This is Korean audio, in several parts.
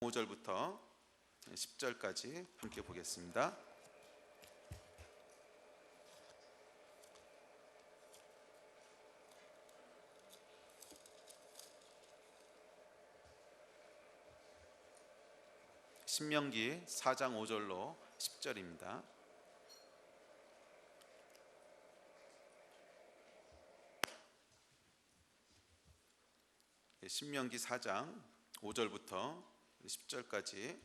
5절부터 10절까지 함께 보겠습니다. 신명기 4장 5절로 10절입니다. 신명기 4장 5절부터 10절까지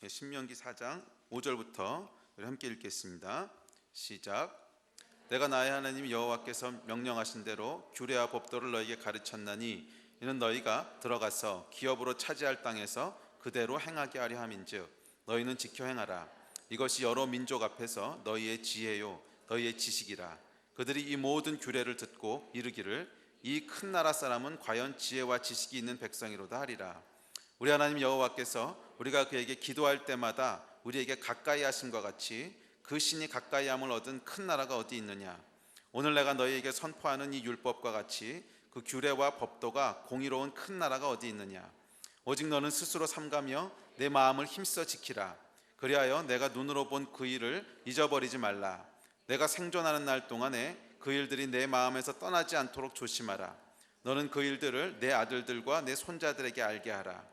신명기 4장 5절부터 우리 함께 읽겠습니다. 시작. 내가 나의 하나님 여호와께서 명령하신 대로 규례와 법도를 너희에게 가르쳤나니 이는 너희가 들어가서 기업으로 차지할 땅에서 그대로 행하게 하려 함인즉 너희는 지켜 행하라. 이것이 여러 민족 앞에서 너희의 지혜요 너희의 지식이라. 그들이 이 모든 규례를 듣고 이르기를 이 큰 나라 사람은 과연 지혜와 지식이 있는 백성이로다 하리라. 우리 하나님 여호와께서 우리가 그에게 기도할 때마다 우리에게 가까이 하심과 같이 그 신이 가까이 함을 얻은 큰 나라가 어디 있느냐. 오늘 내가 너희에게 선포하는 이 율법과 같이 그 규례와 법도가 공의로운 큰 나라가 어디 있느냐. 오직 너는 스스로 삼가며 내 마음을 힘써 지키라. 그리하여 내가 눈으로 본 그 일을 잊어버리지 말라. 내가 생존하는 날 동안에 그 일들이 내 마음에서 떠나지 않도록 조심하라. 너는 그 일들을 내 아들들과 내 손자들에게 알게 하라.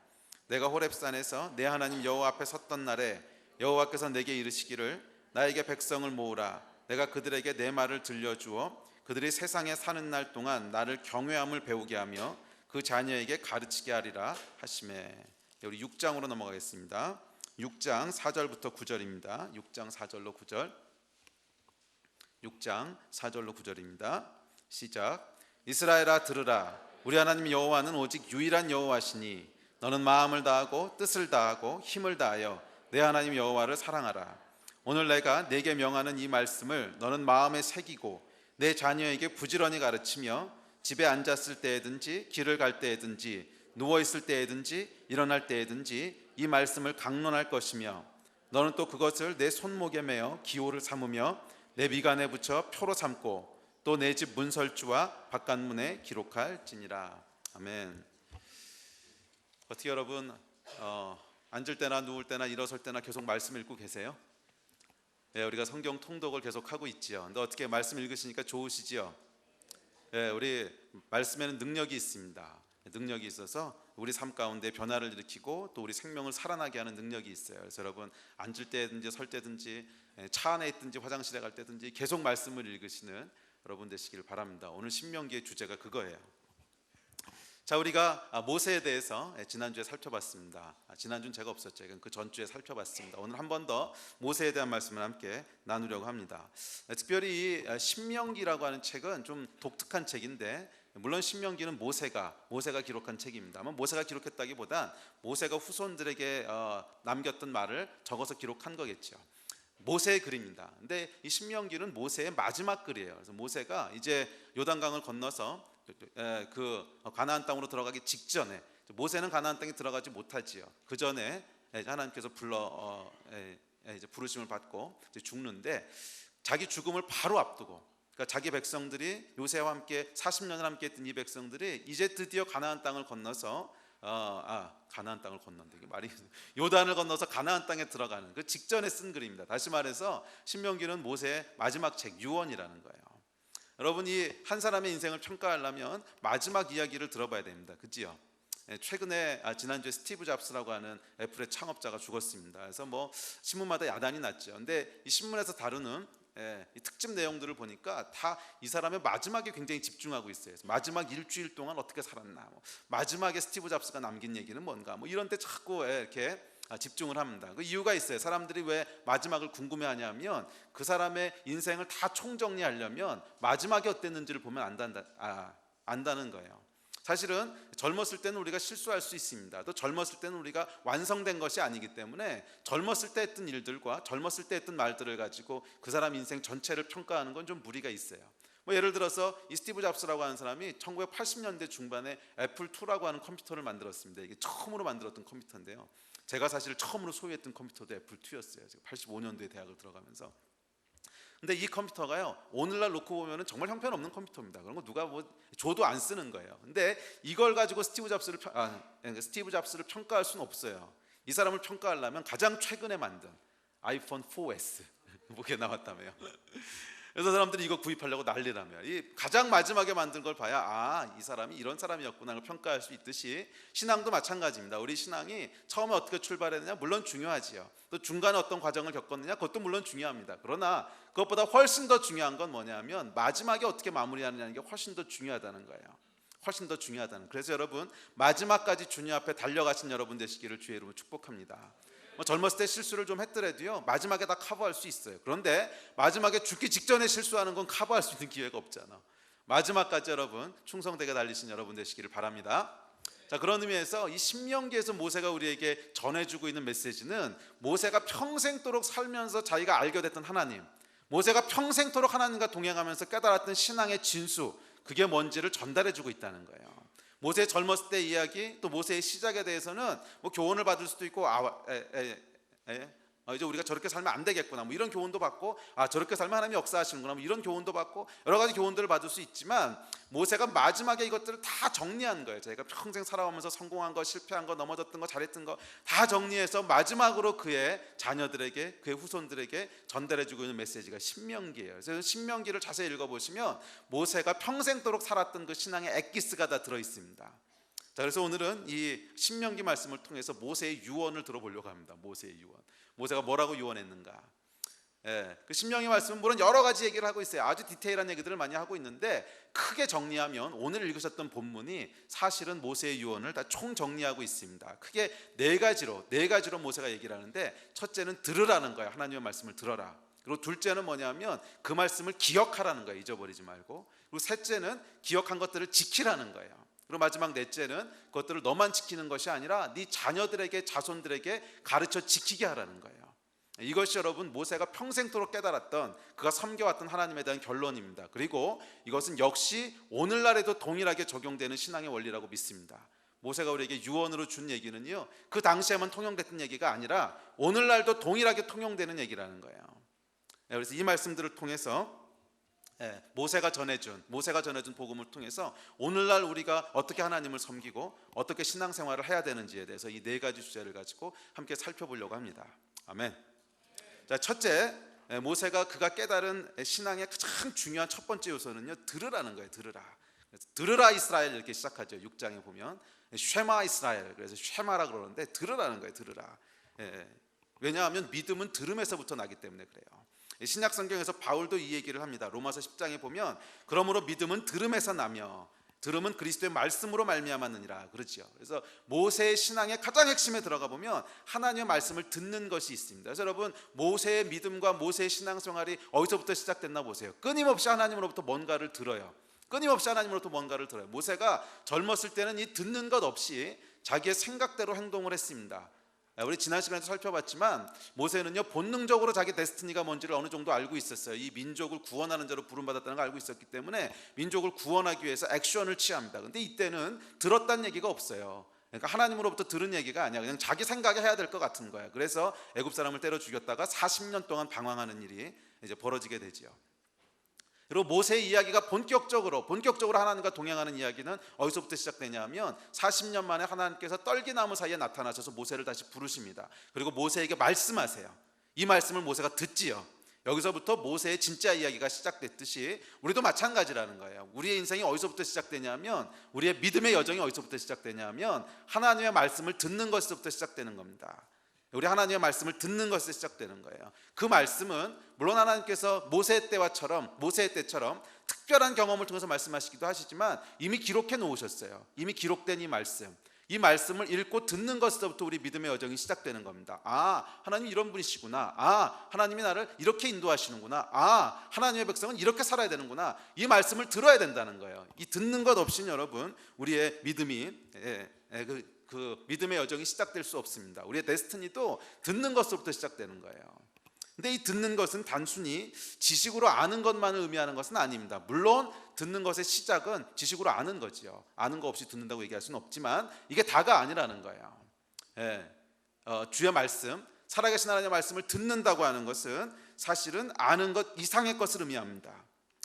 내가 호렙산에서 내 하나님 여호와 앞에 섰던 날에 여호와께서 내게 이르시기를 나에게 백성을 모으라. 내가 그들에게 내 말을 들려주어 그들이 세상에 사는 날 동안 나를 경외함을 배우게 하며 그 자녀에게 가르치게 하리라 하시매. 우리 6장으로 넘어가겠습니다. 6장 4절부터 9절입니다. 6장 4절로 9절. 6장 4절로 9절입니다. 시작. 이스라엘아 들으라. 우리 하나님 여호와는 오직 유일한 여호와시니 너는 마음을 다하고 뜻을 다하고 힘을 다하여 내 하나님 여호와를 사랑하라. 오늘 내가 네게 명하는 이 말씀을 너는 마음에 새기고 내 자녀에게 부지런히 가르치며 집에 앉았을 때에든지 길을 갈 때에든지 누워있을 때에든지 일어날 때에든지 이 말씀을 강론할 것이며 너는 또 그것을 내 손목에 매어 기호를 삼으며 내 미간에 붙여 표로 삼고 또 내 집 문설주와 바깥문에 기록할지니라. 아멘. 어떻게 여러분 앉을 때나 누울 때나 일어설 때나 계속 말씀 읽고 계세요? 예, 우리가 성경 통독을 계속 하고 있지요. 근데 어떻게 말씀 읽으시니까 좋으시지요? 예, 우리 말씀에는 능력이 있습니다. 능력이 있어서 우리 삶 가운데 변화를 일으키고 또 우리 생명을 살아나게 하는 능력이 있어요. 그래서 여러분 앉을 때든지 설 때든지 차 안에 있든지 화장실에 갈 때든지 계속 말씀을 읽으시는 여러분 되시길 바랍니다. 오늘 신명기의 주제가 그거예요. 자, 우리가 모세에 대해서 지난주에 살펴봤습니다. 지난주는 제가 없었죠. 그 전주에 살펴봤습니다. 오늘 한 번 더 모세에 대한 말씀을 함께 나누려고 합니다. 특별히 이 신명기라고 하는 책은 좀 독특한 책인데, 물론 신명기는 모세가 기록한 책입니다만 모세가 기록했다기보단 모세가 후손들에게 남겼던 말을 적어서 기록한 거겠죠. 모세의 글입니다. 근데 이 신명기는 모세의 마지막 글이에요. 그래서 모세가 이제 요단강을 건너서 그 가나안 땅으로 들어가기 직전에, 모세는 가나안 땅에 들어가지 못하지요. 그 전에 하나님께서 이제 부르심을 받고 이제 죽는데, 자기 죽음을 바로 앞두고, 그러니까 자기 백성들이 요새와 함께 40년을 함께 했던 이 백성들이 이제 드디어 가나안 땅을 건너서 가나안 땅을 건넌다, 이게 말이 요단을 건너서 가나안 땅에 들어가는 그 직전에 쓴 글입니다. 다시 말해서 신명기는 모세의 마지막 책, 유언이라는 거예요. 여러분이 한 사람의 인생을 평가하려면 마지막 이야기를 들어봐야 됩니다. 그렇지요? 최근에 지난주에 스티브 잡스라고 하는 애플의 창업자가 죽었습니다. 그래서 뭐 신문마다 야단이 났죠. 근데 이 신문에서 다루는 이 특집 내용들을 보니까 다 이 사람의 마지막에 굉장히 집중하고 있어요. 마지막 일주일 동안 어떻게 살았나, 마지막에 스티브 잡스가 남긴 얘기는 뭔가, 이런 데 자꾸 이렇게 집중을 합니다. 그 이유가 있어요. 사람들이 왜 마지막을 궁금해하냐면 그 사람의 인생을 다 총정리하려면 마지막이 어땠는지를 보면 안다는 거예요. 사실은 젊었을 때는 우리가 실수할 수 있습니다. 또 젊었을 때는 우리가 완성된 것이 아니기 때문에 젊었을 때 했던 일들과 젊었을 때 했던 말들을 가지고 그 사람 인생 전체를 평가하는 건 좀 무리가 있어요. 예를 들어서 이 스티브 잡스라고 하는 사람이 1980년대 중반에 애플2라고 하는 컴퓨터를 만들었습니다. 이게 처음으로 만들었던 컴퓨터인데요, 제가 사실 처음으로 소유했던 컴퓨터도 애플2였어요. 제가 85년도에 대학을 들어가면서. 근데 이 컴퓨터가요, 오늘날 놓고 보면은 정말 형편없는 컴퓨터입니다. 그런 거 누가 뭐 줘도 안 쓰는 거예요. 근데 이걸 가지고 스티브 잡스를 평가할 수는 없어요. 이 사람을 평가하려면 가장 최근에 만든 아이폰 4S 뭐게 나왔다며요. 그래서 사람들이 이거 구입하려고 난리라며. 이 가장 마지막에 만든 걸 봐야 이 사람이 이런 사람이었구나 를 평가할 수 있듯이 신앙도 마찬가지입니다. 우리 신앙이 처음에 어떻게 출발했느냐 물론 중요하지요. 또 중간에 어떤 과정을 겪었느냐 그것도 물론 중요합니다. 그러나 그것보다 훨씬 더 중요한 건 뭐냐면 마지막에 어떻게 마무리하느냐는 게 훨씬 더 중요하다는 거예요. 훨씬 더 중요하다는. 그래서 여러분 마지막까지 주님 앞에 달려가신 여러분 되시기를 주의 이름으로 축복합니다. 젊었을 때 실수를 좀 했더라도요 마지막에 다 커버할 수 있어요. 그런데 마지막에 죽기 직전에 실수하는 건 커버할 수 있는 기회가 없잖아. 마지막까지 여러분 충성되게 달리신 여러분 되시기를 바랍니다. 자, 그런 의미에서 이 신명기에서 모세가 우리에게 전해주고 있는 메시지는 모세가 평생도록 살면서 자기가 알게 됐던 하나님, 모세가 평생도록 하나님과 동행하면서 깨달았던 신앙의 진수, 그게 뭔지를 전달해주고 있다는 거예요. 모세의 젊었을 때 이야기, 또 모세의 시작에 대해서는 뭐 교훈을 받을 수도 있고 이제 우리가 저렇게 살면 안 되겠구나 뭐 이런 교훈도 받고, 저렇게 살면 하나님이 역사하시는구나 뭐 이런 교훈도 받고 여러 가지 교훈들을 받을 수 있지만, 모세가 마지막에 이것들을 다 정리한 거예요. 자기가 평생 살아오면서 성공한 거, 실패한 거, 넘어졌던 거, 잘했던 거 다 정리해서 마지막으로 그의 자녀들에게, 그의 후손들에게 전달해주고 있는 메시지가 신명기예요. 그래서 신명기를 자세히 읽어보시면 모세가 평생도록 살았던 그 신앙의 엑기스가 다 들어있습니다. 자, 그래서 오늘은 이 신명기 말씀을 통해서 모세의 유언을 들어보려고 합니다. 모세의 유언, 모세가 뭐라고 유언했는가. 그 신명기 말씀은 물론 여러 가지 얘기를 하고 있어요. 아주 디테일한 얘기들을 많이 하고 있는데, 크게 정리하면 오늘 읽으셨던 본문이 사실은 모세의 유언을 다 총정리하고 있습니다. 크게 네 가지로 모세가 얘기를 하는데, 첫째는 들으라는 거예요. 하나님의 말씀을 들어라. 그리고 둘째는 뭐냐면 그 말씀을 기억하라는 거예요. 잊어버리지 말고. 그리고 셋째는 기억한 것들을 지키라는 거예요. 그리고 마지막 넷째는 그것들을 너만 지키는 것이 아니라 네 자녀들에게, 자손들에게 가르쳐 지키게 하라는 거예요. 이것이 여러분 모세가 평생토록 깨달았던, 그가 섬겨왔던 하나님에 대한 결론입니다. 그리고 이것은 역시 오늘날에도 동일하게 적용되는 신앙의 원리라고 믿습니다. 모세가 우리에게 유언으로 준 얘기는요, 그 당시에만 통용됐던 얘기가 아니라 오늘날도 동일하게 통용되는 얘기라는 거예요. 그래서 이 말씀들을 통해서 모세가 전해준 복음을 통해서 오늘날 우리가 어떻게 하나님을 섬기고 어떻게 신앙생활을 해야 되는지에 대해서 이 네 가지 주제를 가지고 함께 살펴보려고 합니다. 아멘. 자, 첫째, 모세가 그가 깨달은 신앙의 가장 중요한 첫 번째 요소는요, 들으라는 거예요. 들으라 이스라엘, 이렇게 시작하죠. 6장에 보면 쉐마 이스라엘, 그래서 쉐마라 그러는데 들으라는 거예요. 들으라. 왜냐하면 믿음은 들음에서부터 나기 때문에 그래요. 신약 성경에서 바울도 이 얘기를 합니다. 로마서 10장에 보면 그러므로 믿음은 들음에서 나며 들음은 그리스도의 말씀으로 말미암았느니라 그러지요. 그래서 모세의 신앙의 가장 핵심에 들어가 보면 하나님의 말씀을 듣는 것이 있습니다. 그래서 여러분, 모세의 믿음과 모세의 신앙생활이 어디서부터 시작됐나 보세요. 끊임없이 하나님으로부터 뭔가를 들어요. 모세가 젊었을 때는 이 듣는 것 없이 자기의 생각대로 행동을 했습니다. 우리 지난 시간에도 살펴봤지만 모세는요, 본능적으로 자기 데스티니가 뭔지를 어느 정도 알고 있었어요. 이 민족을 구원하는 자로 부름받았다는 걸 알고 있었기 때문에 민족을 구원하기 위해서 액션을 취합니다. 그런데 이때는 들었다는 얘기가 없어요. 그러니까 하나님으로부터 들은 얘기가 아니야. 그냥 자기 생각에 해야 될 것 같은 거야. 그래서 애굽 사람을 때려 죽였다가 40년 동안 방황하는 일이 이제 벌어지게 되지요. 그리고 모세의 이야기가 본격적으로 하나님과 동행하는 이야기는 어디서부터 시작되냐면 40년 만에 하나님께서 떨기나무 사이에 나타나셔서 모세를 다시 부르십니다. 그리고 모세에게 말씀하세요. 이 말씀을 모세가 듣지요. 여기서부터 모세의 진짜 이야기가 시작됐듯이 우리도 마찬가지라는 거예요. 우리의 인생이 어디서부터 시작되냐면, 우리의 믿음의 여정이 어디서부터 시작되냐면 하나님의 말씀을 듣는 것에서부터 시작되는 겁니다. 우리 하나님의 말씀을 듣는 것에서 시작되는 거예요. 그 말씀은 물론 하나님께서 모세 때처럼 특별한 경험을 통해서 말씀하시기도 하시지만 이미 기록해 놓으셨어요. 이미 기록된 이 말씀을 읽고 듣는 것에서부터 우리 믿음의 여정이 시작되는 겁니다. 하나님 이런 분이시구나. 하나님이 나를 이렇게 인도하시는구나. 하나님의 백성은 이렇게 살아야 되는구나. 이 말씀을 들어야 된다는 거예요. 이 듣는 것 없이는 여러분, 우리의 믿음이 그 믿음의 여정이 시작될 수 없습니다. 우리의 데스티니도 듣는 것으로부터 시작되는 거예요. 근데 이 듣는 것은 단순히 지식으로 아는 것만을 의미하는 것은 아닙니다. 물론 듣는 것의 시작은 지식으로 아는 거지요. 아는 거 없이 듣는다고 얘기할 수는 없지만 이게 다가 아니라는 거예요. 주의 말씀, 살아계신 하나님의 말씀을 듣는다고 하는 것은 사실은 아는 것 이상의 것을 의미합니다.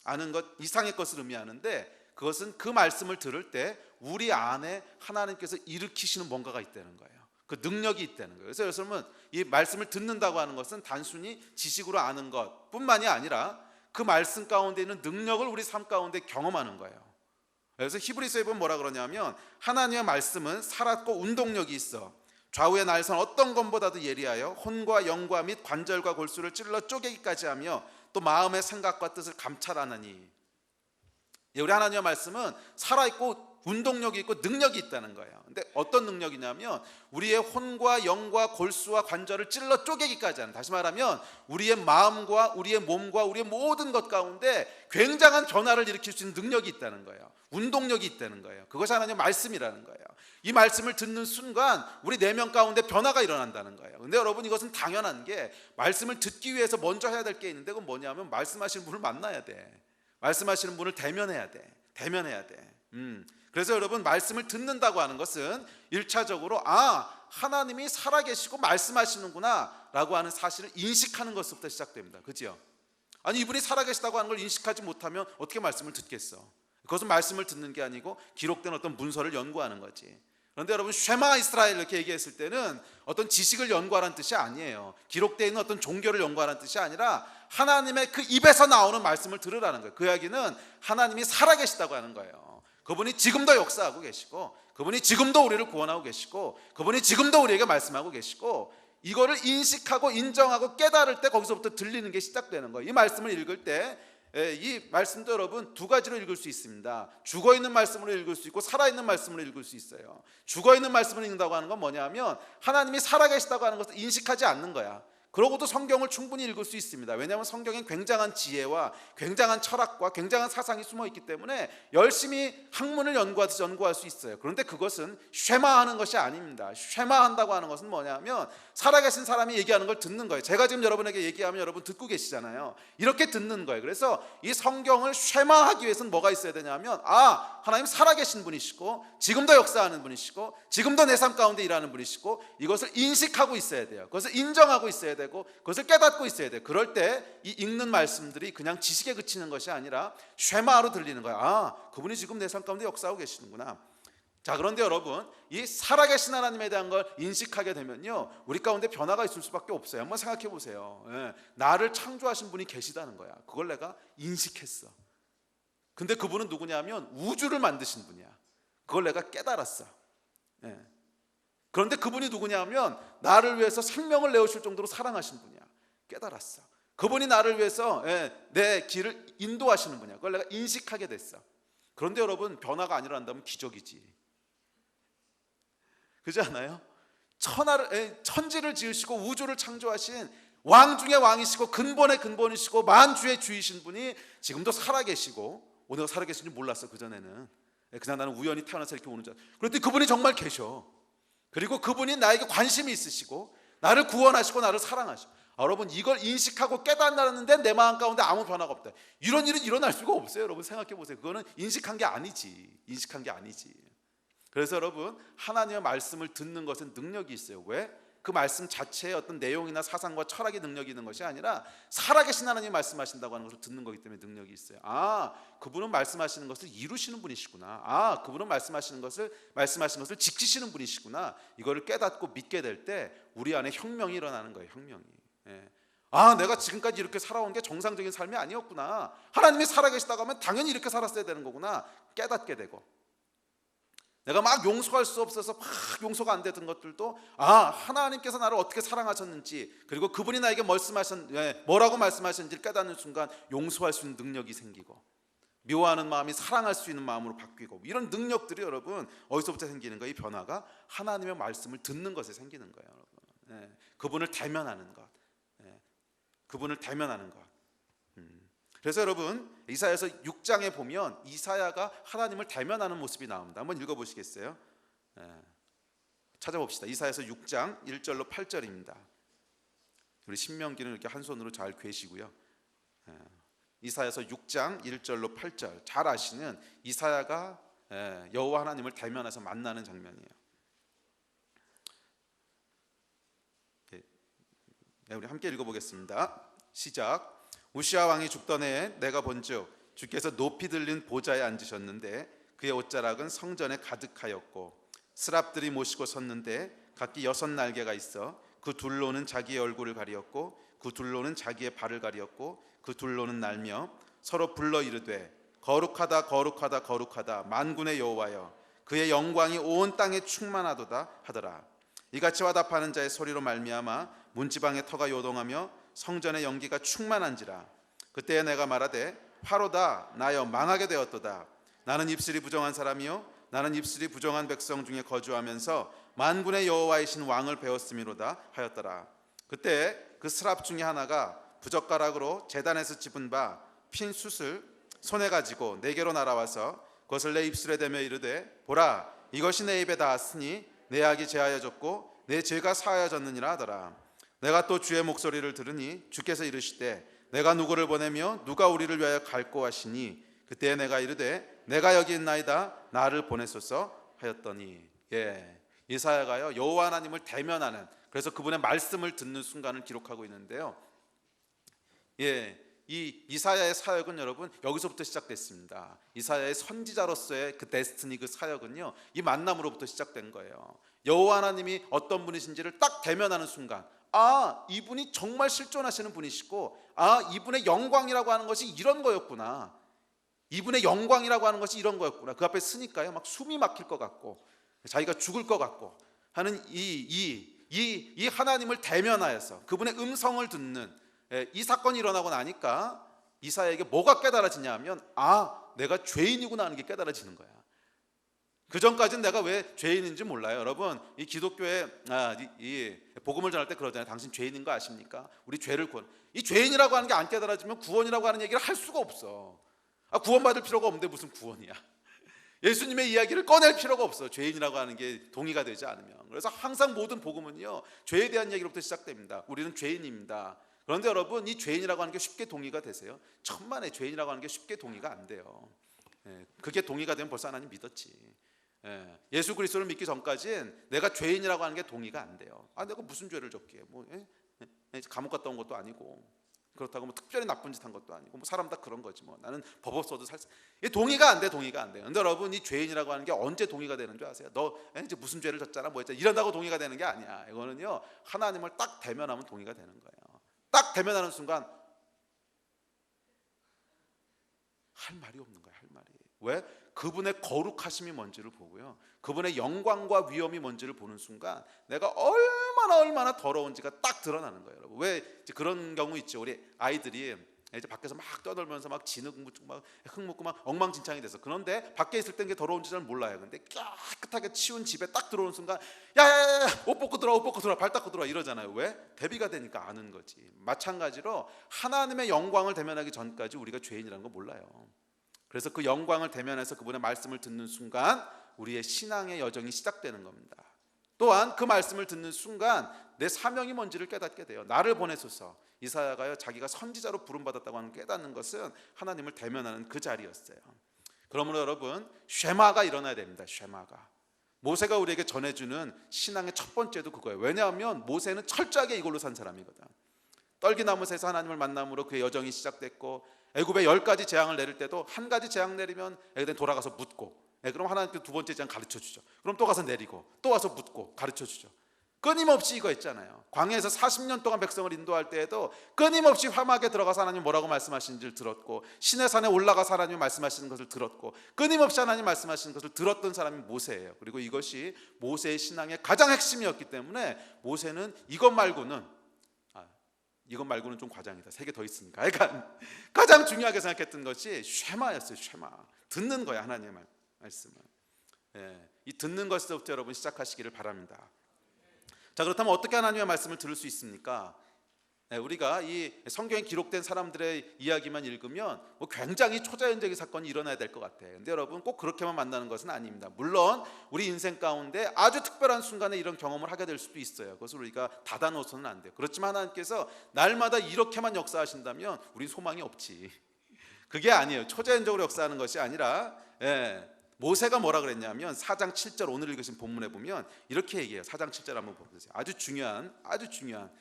아는 것 이상의 것을 의미하는데 그것은 그 말씀을 들을 때 우리 안에 하나님께서 일으키시는 뭔가가 있다는 거예요. 그 능력이 있다는 거예요. 그래서 여러분은 이 말씀을 듣는다고 하는 것은 단순히 지식으로 아는 것뿐만이 아니라 그 말씀 가운데 있는 능력을 우리 삶 가운데 경험하는 거예요. 그래서 히브리서에 보면 뭐라 그러냐면 하나님의 말씀은 살았고 운동력이 있어 좌우의 날선 어떤 것보다도 예리하여 혼과 영과 및 관절과 골수를 찔러 쪼개기까지 하며 또 마음의 생각과 뜻을 감찰하느니. 우리 하나님의 말씀은 살아있고 운동력이 있고 능력이 있다는 거예요. 근데 어떤 능력이냐면 우리의 혼과 영과 골수와 관절을 찔러 쪼개기까지 하는, 다시 말하면 우리의 마음과 우리의 몸과 우리의 모든 것 가운데 굉장한 변화를 일으킬 수 있는 능력이 있다는 거예요. 운동력이 있다는 거예요. 그것이 하나님의 말씀이라는 거예요. 이 말씀을 듣는 순간 우리 내면 가운데 변화가 일어난다는 거예요. 근데 여러분, 이것은 당연한 게 말씀을 듣기 위해서 먼저 해야 될 게 있는데 그건 뭐냐면 말씀하시는 분을 만나야 돼. 말씀하시는 분을 대면해야 돼. 그래서 여러분, 말씀을 듣는다고 하는 것은 1차적으로 하나님이 살아계시고 말씀하시는구나 라고 하는 사실을 인식하는 것부터 시작됩니다. 그렇죠? 아니, 이분이 살아계시다고 하는 걸 인식하지 못하면 어떻게 말씀을 듣겠어? 그것은 말씀을 듣는 게 아니고 기록된 어떤 문서를 연구하는 거지. 그런데 여러분, 쉐마 이스라엘 이렇게 얘기했을 때는 어떤 지식을 연구하라는 뜻이 아니에요. 기록되어 있는 어떤 종교를 연구하라는 뜻이 아니라 하나님의 그 입에서 나오는 말씀을 들으라는 거예요. 그 이야기는 하나님이 살아계시다고 하는 거예요. 그분이 지금도 역사하고 계시고, 그분이 지금도 우리를 구원하고 계시고, 그분이 지금도 우리에게 말씀하고 계시고, 이거를 인식하고 인정하고 깨달을 때 거기서부터 들리는 게 시작되는 거예요. 이 말씀을 읽을 때 이 말씀도 여러분 두 가지로 읽을 수 있습니다. 죽어있는 말씀으로 읽을 수 있고 살아있는 말씀으로 읽을 수 있어요. 죽어있는 말씀을 읽는다고 하는 건 뭐냐면 하나님이 살아계시다고 하는 것을 인식하지 않는 거야. 그러고도 성경을 충분히 읽을 수 있습니다. 왜냐하면 성경엔 굉장한 지혜와 굉장한 철학과 굉장한 사상이 숨어 있기 때문에 열심히 학문을 연구하듯이 연구할 수 있어요. 그런데 그것은 쉐마하는 것이 아닙니다. 쉐마한다고 하는 것은 뭐냐면 살아계신 사람이 얘기하는 걸 듣는 거예요. 제가 지금 여러분에게 얘기하면 여러분 듣고 계시잖아요. 이렇게 듣는 거예요. 그래서 이 성경을 쉐마하기 위해서는 뭐가 있어야 되냐면 하나님 살아계신 분이시고 지금도 역사하는 분이시고 지금도 내 삶 가운데 일하는 분이시고 이것을 인식하고 있어야 돼요. 그것을 인정하고 있어야 돼요. 그것을 깨닫고 있어야 돼요. 그럴 때 이 읽는 말씀들이 그냥 지식에 그치는 것이 아니라 쉐마로 들리는 거야. 그분이 지금 내 삶 가운데 역사하고 계시는구나. 자, 그런데 여러분, 이 살아계신 하나님에 대한 걸 인식하게 되면요, 우리 가운데 변화가 있을 수밖에 없어요. 한번 생각해 보세요. 나를 창조하신 분이 계시다는 거야. 그걸 내가 인식했어. 근데 그분은 누구냐면 우주를 만드신 분이야. 그걸 내가 깨달았어. 그런데 그분이 누구냐면 나를 위해서 생명을 내어줄 정도로 사랑하신 분이야. 깨달았어. 그분이 나를 위해서 내 길을 인도하시는 분이야. 그걸 내가 인식하게 됐어. 그런데 여러분, 변화가 안 일어난다면 기적이지. 그렇지 않아요? 천지를 지으시고 우주를 창조하신 왕 중의 왕이시고 근본의 근본이시고 만주의 주이신 분이 지금도 살아계시고, 오늘 살아계신 줄 몰랐어. 그전에는 그냥 나는 우연히 태어나서 이렇게 오는 줄 알았어. 그런데 그분이 정말 계셔. 그리고 그분이 나에게 관심이 있으시고 나를 구원하시고 나를 사랑하시고, 여러분, 이걸 인식하고 깨닫는데 내 마음 가운데 아무 변화가 없다. 이런 일은 일어날 수가 없어요. 여러분, 생각해 보세요. 그거는 인식한 게 아니지. 그래서 여러분, 하나님의 말씀을 듣는 것은 능력이 있어요. 왜? 그 말씀 자체에 어떤 내용이나 사상과 철학의 능력이 있는 것이 아니라 살아계신 하나님이 말씀하신다고 하는 것을 듣는 거기 때문에 능력이 있어요. 그분은 말씀하시는 것을 이루시는 분이시구나. 그분은 말씀하시는 것을 지키시는 분이시구나. 이거를 깨닫고 믿게 될 때 우리 안에 혁명이 일어나는 거예요. 혁명이. 내가 지금까지 이렇게 살아온 게 정상적인 삶이 아니었구나. 하나님이 살아계시다고 하면 당연히 이렇게 살았어야 되는 거구나. 깨닫게 되고, 내가 막 용서할 수 없어서 막 용서가 안 되던 것들도 하나님께서 나를 어떻게 사랑하셨는지, 그리고 그분이 나에게 뭐라고 말씀하셨는지를 깨닫는 순간 용서할 수 있는 능력이 생기고, 미워하는 마음이 사랑할 수 있는 마음으로 바뀌고, 이런 능력들이 여러분 어디서부터 생기는 거예요? 이 변화가 하나님의 말씀을 듣는 것에 생기는 거예요. 여러분, 그분을 대면하는 것, 그래서 여러분, 이사야서 6장에 보면 이사야가 하나님을 대면하는 모습이 나옵니다. 한번 읽어보시겠어요? 찾아봅시다. 이사야서 6장 1절로 8절입니다. 우리 신명기는 이렇게 한 손으로 잘 괴시고요. 이사야서 6장 1절로 8절, 잘 아시는 이사야가 여호와 하나님을 대면해서 만나는 장면이에요. 우리 함께 읽어보겠습니다. 시작. 우시아 왕이 죽던 해에 내가 본즉 주께서 높이 들린 보좌에 앉으셨는데 그의 옷자락은 성전에 가득하였고 스랍들이 모시고 섰는데 각기 6날개가 있어 그 둘로는 자기의 얼굴을 가리었고 그 둘로는 자기의 발을 가리었고 그 둘로는 날며 서로 불러 이르되 거룩하다 거룩하다 거룩하다 만군의 여호와여 그의 영광이 온 땅에 충만하도다 하더라. 이같이 화답하는 자의 소리로 말미암아 문지방의 터가 요동하며 성전의 연기가 충만한지라. 그때에 내가 말하되 화로다 나여 망하게 되었도다. 나는 입술이 부정한 사람이요 나는 입술이 부정한 백성 중에 거주하면서 만군의 여호와이신 왕을 배웠음이로다 하였더라. 그때 그 스랍 중에 하나가 부젓가락으로 제단에서 집은 바 핀 숯을 손에 가지고 내게로 날아와서 그것을 내 입술에 대며 이르되 보라 이것이 내 입에 닿았으니 내 악이 제하여졌고 내 죄가 사하여졌느니라 하더라. 내가 또 주의 목소리를 들으니 주께서 이르시되 내가 누구를 보내며 누가 우리를 위하여 갈고 하시니 그때 내가 이르되 내가 여기 있나이다 나를 보내소서 하였더니. 이사야가요 여호와 하나님을 대면하는, 그래서 그분의 말씀을 듣는 순간을 기록하고 있는데요. 이 이사야의 사역은 여러분 여기서부터 시작됐습니다. 이사야의 선지자로서의 그 데스티니, 그 사역은요 이 만남으로부터 시작된 거예요. 여호와 하나님이 어떤 분이신지를 딱 대면하는 순간, 아 이분이 정말 실존하시는 분이시고 아 이분의 영광이라고 하는 것이 이런 거였구나, 이분의 영광이라고 하는 것이 이런 거였구나. 그 앞에 서니까요 막 숨이 막힐 것 같고 자기가 죽을 것 같고 하는 이 하나님을 대면하여서 그분의 음성을 듣는 이 사건이 일어나고 나니까 이사야에게 뭐가 깨달아지냐 하면 아 내가 죄인이구나 하는 게 깨달아지는 거야. 그 전까지는 내가 왜 죄인인지 몰라요. 여러분 이 기독교에 이 복음을 전할 때 그러잖아요. 당신 죄인인 거 아십니까? 우리 죄를 이 죄인이라고 하는 게 안 깨달아지면 구원이라고 하는 얘기를 할 수가 없어. 구원받을 필요가 없는데 무슨 구원이야. 예수님의 이야기를 꺼낼 필요가 없어. 죄인이라고 하는 게 동의가 되지 않으면. 그래서 항상 모든 복음은요 죄에 대한 얘기로부터 시작됩니다. 우리는 죄인입니다. 그런데 여러분 이 죄인이라고 하는 게 쉽게 동의가 되세요? 천만에 죄인이라고 하는 게 쉽게 동의가 안 돼요. 그게 동의가 되면 벌써 하나님 믿었지. 예수 그리스도를 믿기 전까지는 내가 죄인이라고 하는 게 동의가 안 돼요. 내가 무슨 죄를 졌기에 감옥 갔다 온 것도 아니고 그렇다고 특별히 나쁜 짓 한 것도 아니고 사람 다 그런 거지 나는 법 없어도 동의가 안 돼. 동의가 안 돼요. 근데 여러분 이 죄인이라고 하는 게 언제 동의가 되는 줄 아세요? 너 이제 무슨 죄를 졌잖아 했잖아 이런다고 동의가 되는 게 아니야. 이거는요 하나님을 딱 대면하면 동의가 되는 거예요. 딱 대면하는 순간 할 말이 없는 거예요. 할 말이. 왜? 그분의 거룩하심이 뭔지를 보고요 그분의 영광과 위엄이 뭔지를 보는 순간 내가 얼마나 더러운지가 딱 드러나는 거예요. 여러분 왜 그런 경우 있죠. 우리 아이들이 이제 밖에서 막 떠들면서 막 진흙 묻고 막 흙 묻고 막 엉망진창이 돼서, 그런데 밖에 있을 땐 게 더러운지 잘 몰라요. 근데 깨끗하게 치운 집에 딱 들어오는 순간 야야야 옷 벗고 들어와, 옷 벗고 들어와, 발 닦고 들어와 이러잖아요. 왜? 대비가 되니까 아는 거지. 마찬가지로 하나님의 영광을 대면하기 전까지 우리가 죄인이라는 거 몰라요. 그래서 그 영광을 대면해서 그분의 말씀을 듣는 순간 우리의 신앙의 여정이 시작되는 겁니다. 또한 그 말씀을 듣는 순간 내 사명이 뭔지를 깨닫게 돼요. 나를 보내소서. 이사야가요 자기가 선지자로 부름받았다고 하는 깨닫는 것은 하나님을 대면하는 그 자리였어요. 그러므로 여러분 쉐마가 일어나야 됩니다. 쉐마가. 모세가 우리에게 전해주는 신앙의 첫 번째도 그거예요. 왜냐하면 모세는 철저하게 이걸로 산 사람이거든. 떨기나무새에서 하나님을 만남으로 그의 여정이 시작됐고 애굽에 10가지 재앙을 내릴 때도 한 가지 재앙 내리면 애굽에 돌아가서 묻고 그럼 하나님께 두 번째 재앙 가르쳐주죠. 그럼 또 가서 내리고 또 와서 묻고 가르쳐주죠. 끊임없이 이거 있잖아요. 광야에서 40년 동안 백성을 인도할 때에도 끊임없이 화막에 들어가서 하나님 뭐라고 말씀하시는지를 들었고 시내산에 올라가서 하나님이 말씀하시는 것을 들었고 끊임없이 하나님 말씀하시는 것을 들었던 사람이 모세예요. 그리고 이것이 모세의 신앙의 가장 핵심이었기 때문에 모세는 이것 말고는 좀 과장이다. 3개 더 있으니까. 그러니까 가장 중요하게 생각했던 것이 쉐마였어요. 쉐마. 듣는 거야 하나님의 말씀을. 이 듣는 것부터 여러분 시작하시기를 바랍니다. 자, 그렇다면 어떻게 하나님의 말씀을 들을 수 있습니까? 우리가 이 성경에 기록된 사람들의 이야기만 읽으면 굉장히 초자연적인 사건이 일어나야 될 것 같아요. 근데 여러분 꼭 그렇게만 만나는 것은 아닙니다. 물론 우리 인생 가운데 아주 특별한 순간에 이런 경험을 하게 될 수도 있어요. 그것을 우리가 닫아놓고서는 안 돼요. 그렇지만 하나님께서 날마다 이렇게만 역사하신다면 우린 소망이 없지. 그게 아니에요. 초자연적으로 역사하는 것이 아니라 모세가 뭐라 그랬냐면 4장 7절 오늘 읽으신 본문에 보면 이렇게 얘기해요. 4장 7절 한번 보세요. 아주 중요한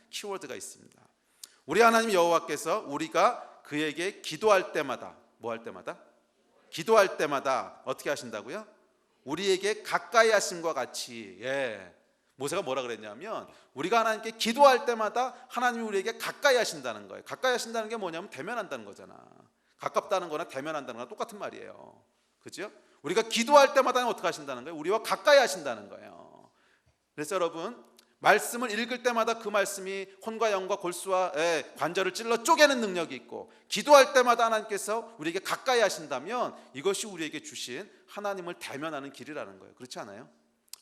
키워드가 있습니다. 우리 하나님 여호와께서 우리가 그에게 기도할 때마다, 뭐 할 때마다? 기도할 때마다 어떻게 하신다고요? 우리에게 가까이 하심과 같이. 모세가 뭐라 그랬냐면 우리가 하나님께 기도할 때마다 하나님이 우리에게 가까이 하신다는 거예요. 가까이 하신다는 게 뭐냐면 대면한다는 거잖아. 가깝다는 거나 대면한다는 거나 똑같은 말이에요. 그렇죠? 우리가 기도할 때마다 어떻게 하신다는 거예요? 우리와 가까이 하신다는 거예요. 그래서 여러분, 말씀을 읽을 때마다 그 말씀이 혼과 영과 골수와 관절을 찔러 쪼개는 능력이 있고, 기도할 때마다 하나님께서 우리에게 가까이 하신다면 이것이 우리에게 주신 하나님을 대면하는 길이라는 거예요. 그렇지 않아요?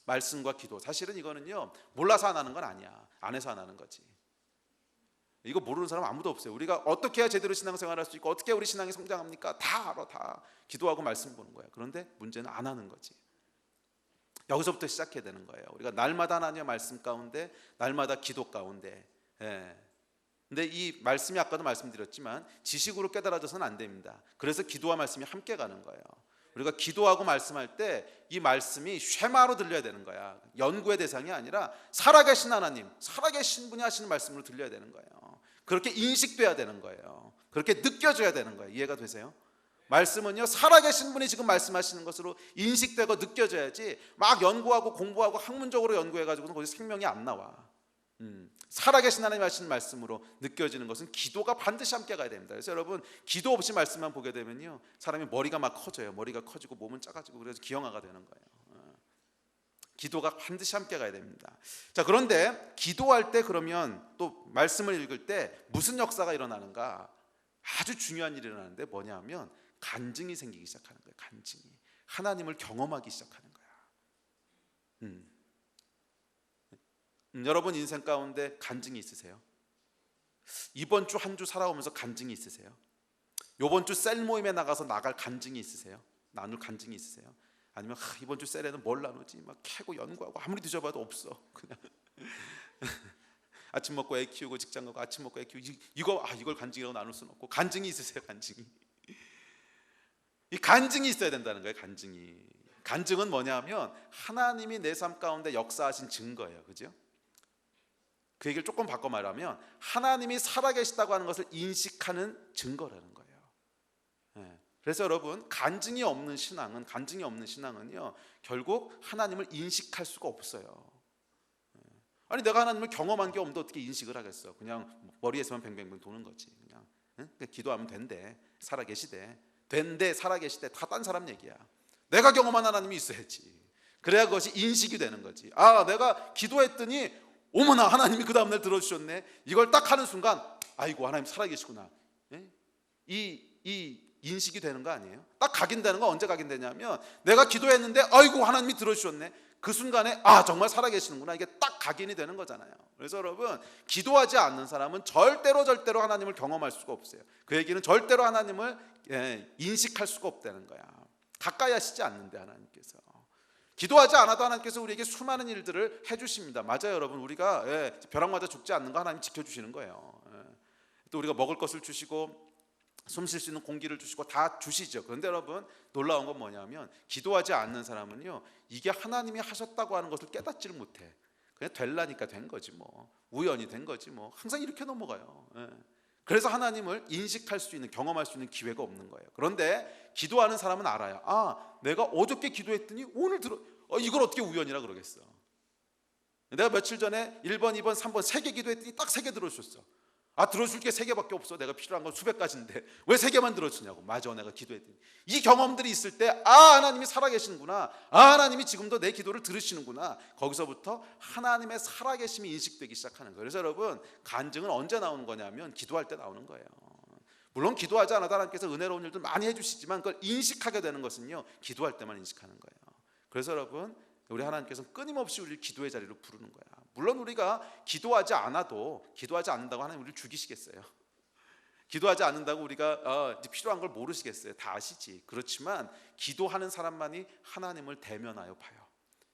말씀과 기도, 사실은 이거는요 몰라서 안 하는 건 아니야. 안 해서 안 하는 거지. 이거 모르는 사람 아무도 없어요. 우리가 어떻게 해야 제대로 신앙생활할 수 있고 어떻게 해야 우리 신앙이 성장합니까? 다 알아. 다 기도하고 말씀 보는 거야. 그런데 문제는 안 하는 거지. 여기서부터 시작해야 되는 거예요. 우리가 날마다 하나님의 말씀 가운데, 날마다 기도 가운데. 근데 이 말씀이 아까도 말씀드렸지만 지식으로 깨달아져서는 안 됩니다. 그래서 기도와 말씀이 함께 가는 거예요. 우리가 기도하고 말씀할 때 이 말씀이 쉐마로 들려야 되는 거야. 연구의 대상이 아니라 살아계신 하나님, 살아계신 분이 하시는 말씀으로 들려야 되는 거예요. 그렇게 인식돼야 되는 거예요. 그렇게 느껴져야 되는 거예요. 이해가 되세요? 말씀은요 살아계신 분이 지금 말씀하시는 것으로 인식되고 느껴져야지 막 연구하고 공부하고 학문적으로 연구해가지고는 거기서 생명이 안 나와. 살아계신 하나님 하시는 말씀으로 느껴지는 것은 기도가 반드시 함께 가야 됩니다. 그래서 여러분, 기도 없이 말씀만 보게 되면요 사람이 머리가 막 커져요. 머리가 커지고 몸은 작아지고, 그래서 기형아가 되는 거예요. 기도가 반드시 함께 가야 됩니다. 자, 그런데 기도할 때 그러면 또 말씀을 읽을 때 무슨 역사가 일어나는가? 아주 중요한 일이 일어나는데 뭐냐 하면 간증이 생기기 시작하는 거예요. 간증이. 하나님을 경험하기 시작하는 거야. 여러분 인생 가운데 간증이 있으세요? 이번 주 한 주 살아오면서 간증이 있으세요? 이번 주 셀 모임에 나가서 나갈 간증이 있으세요? 나눌 간증이 있으세요? 아니면 이번 주 셀에는 뭘 나누지? 막 캐고 연구하고 아무리 뒤져봐도 없어. 그냥 아침 먹고 애 키우고 직장 가고 아침 먹고 애 키우고 이걸 간증이라고 나눌 수는 없고. 간증이 있으세요? 간증이. 이 간증이 있어야 된다는 거예요. 간증은 뭐냐면 하나님이 내 삶 가운데 역사하신 증거예요. 그죠? 그 얘기를 조금 바꿔 말하면 하나님이 살아계시다고 하는 것을 인식하는 증거라는 거예요. 그래서 여러분, 간증이 없는 신앙은요 결국 하나님을 인식할 수가 없어요. 아니 내가 하나님을 경험한 게 없는데 어떻게 인식을 하겠어? 그냥 머리에서만 뱅뱅뱅 도는 거지. 그냥 기도하면 된대, 살아계시대, 된대, 살아계시대, 다 딴 사람 얘기야. 내가 경험한 하나님이 있어야지. 그래야 그것이 인식이 되는 거지. 아, 내가 기도했더니 어머나 하나님이 그 다음날 들어주셨네. 이걸 딱 하는 순간 아이고 하나님 살아계시구나. 이 인식이 되는 거 아니에요? 딱 각인되는 건 언제 각인되냐면 내가 기도했는데 아이고 하나님이 들어주셨네. 그 순간에 아 정말 살아계시는구나. 이게 딱 각인이 되는 거잖아요. 그래서 여러분, 기도하지 않는 사람은 절대로 하나님을 경험할 수가 없어요. 그 얘기는 절대로 하나님을 인식할 수가 없다는 거야. 가까이 하시지 않는데 하나님께서. 기도하지 않아도 하나님께서 우리에게 수많은 일들을 해주십니다. 맞아요 여러분. 우리가 벼락 맞아 죽지 않는 거 하나님 지켜주시는 거예요. 또 우리가 먹을 것을 주시고 숨 쉴 수 있는 공기를 주시고 다 주시죠. 그런데 여러분, 놀라운 건 뭐냐면 기도하지 않는 사람은요 이게 하나님이 하셨다고 하는 것을 깨닫지를 못해. 그냥 될라니까 된 거지 뭐. 우연히 된 거지 뭐. 항상 이렇게 넘어가요. 그래서 하나님을 인식할 수 있는, 경험할 수 있는 기회가 없는 거예요. 그런데 기도하는 사람은 알아요. 아, 내가 어저께 기도했더니 오늘 이걸 어떻게 우연이라 그러겠어. 내가 며칠 전에 1번, 2번, 3번 3개 기도했더니 딱 3개 들어주셨어. 아, 들어줄 게 3개밖에 없어. 내가 필요한 건 수백 가지인데 왜 3개만 들어주냐고. 맞아, 내가 기도했더니. 이 경험들이 있을 때 아, 하나님이 살아계시는구나. 아, 하나님이 지금도 내 기도를 들으시는구나. 거기서부터 하나님의 살아계심이 인식되기 시작하는 거예요. 그래서 여러분, 간증은 언제 나오는 거냐면 기도할 때 나오는 거예요. 물론 기도하지 않아도 하나님께서 은혜로운 일들 많이 해주시지만 그걸 인식하게 되는 것은요 기도할 때만 인식하는 거예요. 그래서 여러분, 우리 하나님께서는 끊임없이 우리를 기도의 자리로 부르는 거야. 물론 우리가 기도하지 않는다고 하나님 우리를 죽이시겠어요? 기도하지 않는다고 우리가 이제 필요한 걸 모르시겠어요? 다 아시지. 그렇지만 기도하는 사람만이 하나님을 대면하여 봐요.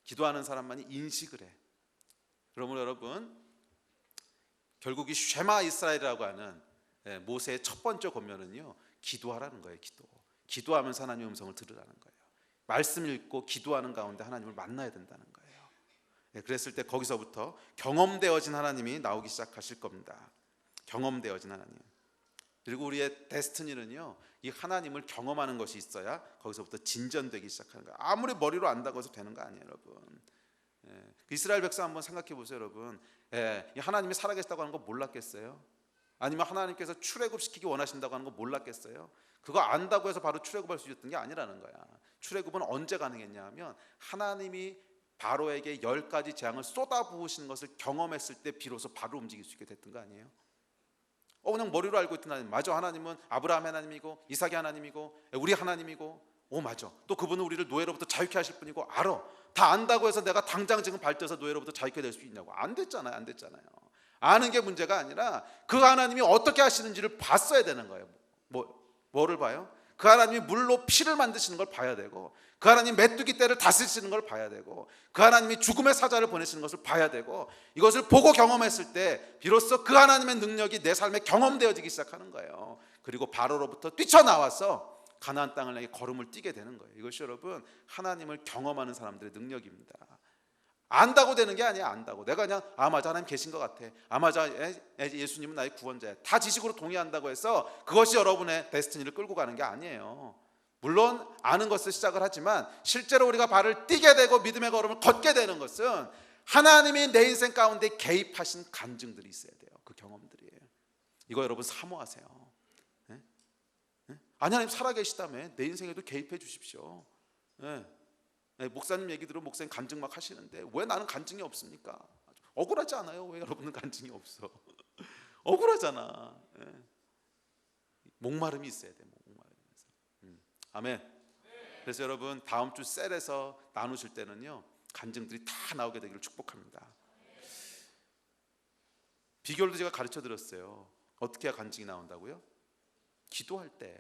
기도하는 사람만이 인식을 해. 그러므로 여러분, 결국 이 쉐마 이스라엘이라고 하는 모세의 첫 번째 권면은요 기도하라는 거예요. 기도하면서 하나님의 음성을 들으라는 거예요. 말씀 읽고 기도하는 가운데 하나님을 만나야 된다는 거예요. 그랬을 때 거기서부터 경험되어진 하나님이 나오기 시작하실 겁니다. 경험되어진 하나님. 그리고 우리의 데스티니는요, 이 하나님을 경험하는 것이 있어야 거기서부터 진전되기 시작하는 거예요. 아무리 머리로 안다고 해서 되는 거 아니에요, 여러분. 이스라엘 백성 한번 생각해 보세요, 여러분. 이 하나님이 살아계시다고 하는 거 몰랐겠어요? 아니면 하나님께서 출애굽시키기 원하신다고 하는 거 몰랐겠어요? 그거 안다고 해서 바로 출애굽할 수 있었던 게 아니라는 거야. 출애굽은 언제 가능했냐 하면 하나님이 바로에게 10가지 재앙을 쏟아부으시는 것을 경험했을 때 비로소 바로 움직일 수 있게 됐던 거 아니에요? 그냥 머리로 알고 있던 하나님, 맞아, 하나님은 아브라함 하나님이고 이삭의 하나님이고 우리 하나님이고, 맞아, 또 그분은 우리를 노예로부터 자유케 하실 분이고, 알아. 다 안다고 해서 내가 당장 지금 발전해서 노예로부터 자유케 될 수 있냐고? 안 됐잖아요. 안 됐잖아요. 아는 게 문제가 아니라 그 하나님이 어떻게 하시는지를 봤어야 되는 거예요. 뭐를 봐요? 그 하나님이 물로 피를 만드시는 걸 봐야 되고, 그 하나님이 메뚜기 떼를 다스리시는 걸 봐야 되고, 그 하나님이 죽음의 사자를 보내시는 것을 봐야 되고, 이것을 보고 경험했을 때 비로소 그 하나님의 능력이 내 삶에 경험되어지기 시작하는 거예요. 그리고 바로로부터 뛰쳐나와서 가나안 땅을 향해 걸음을 뛰게 되는 거예요. 이것이 여러분 하나님을 경험하는 사람들의 능력입니다. 안다고 되는 게 아니야. 안다고 내가 그냥 맞아, 하나님 계신 것 같아, 맞아, 예수님은 나의 구원자야, 다 지식으로 동의한다고 해서 그것이 여러분의 데스티니를 끌고 가는 게 아니에요. 물론 아는 것을 시작을 하지만 실제로 우리가 발을 띄게 되고 믿음의 걸음을 걷게 되는 것은 하나님이 내 인생 가운데 개입하신 간증들이 있어야 돼요. 그 경험들이에요. 이거 여러분 사모하세요. 아니, 하나님 살아계시다며 내 인생에도 개입해 주십시오. 목사님 얘기 들으면 목사님 간증 막 하시는데 왜 나는 간증이 없습니까? 억울하지 않아요? 왜 여러분은 간증이 없어? 억울하잖아. 목마름이 있어야 돼. 목마름이. 아멘. 그래서 여러분 다음 주 셀에서 나누실 때는요, 간증들이 다 나오게 되기를 축복합니다. 비결도 제가 가르쳐 드렸어요. 어떻게 해야 간증이 나온다고요? 기도할 때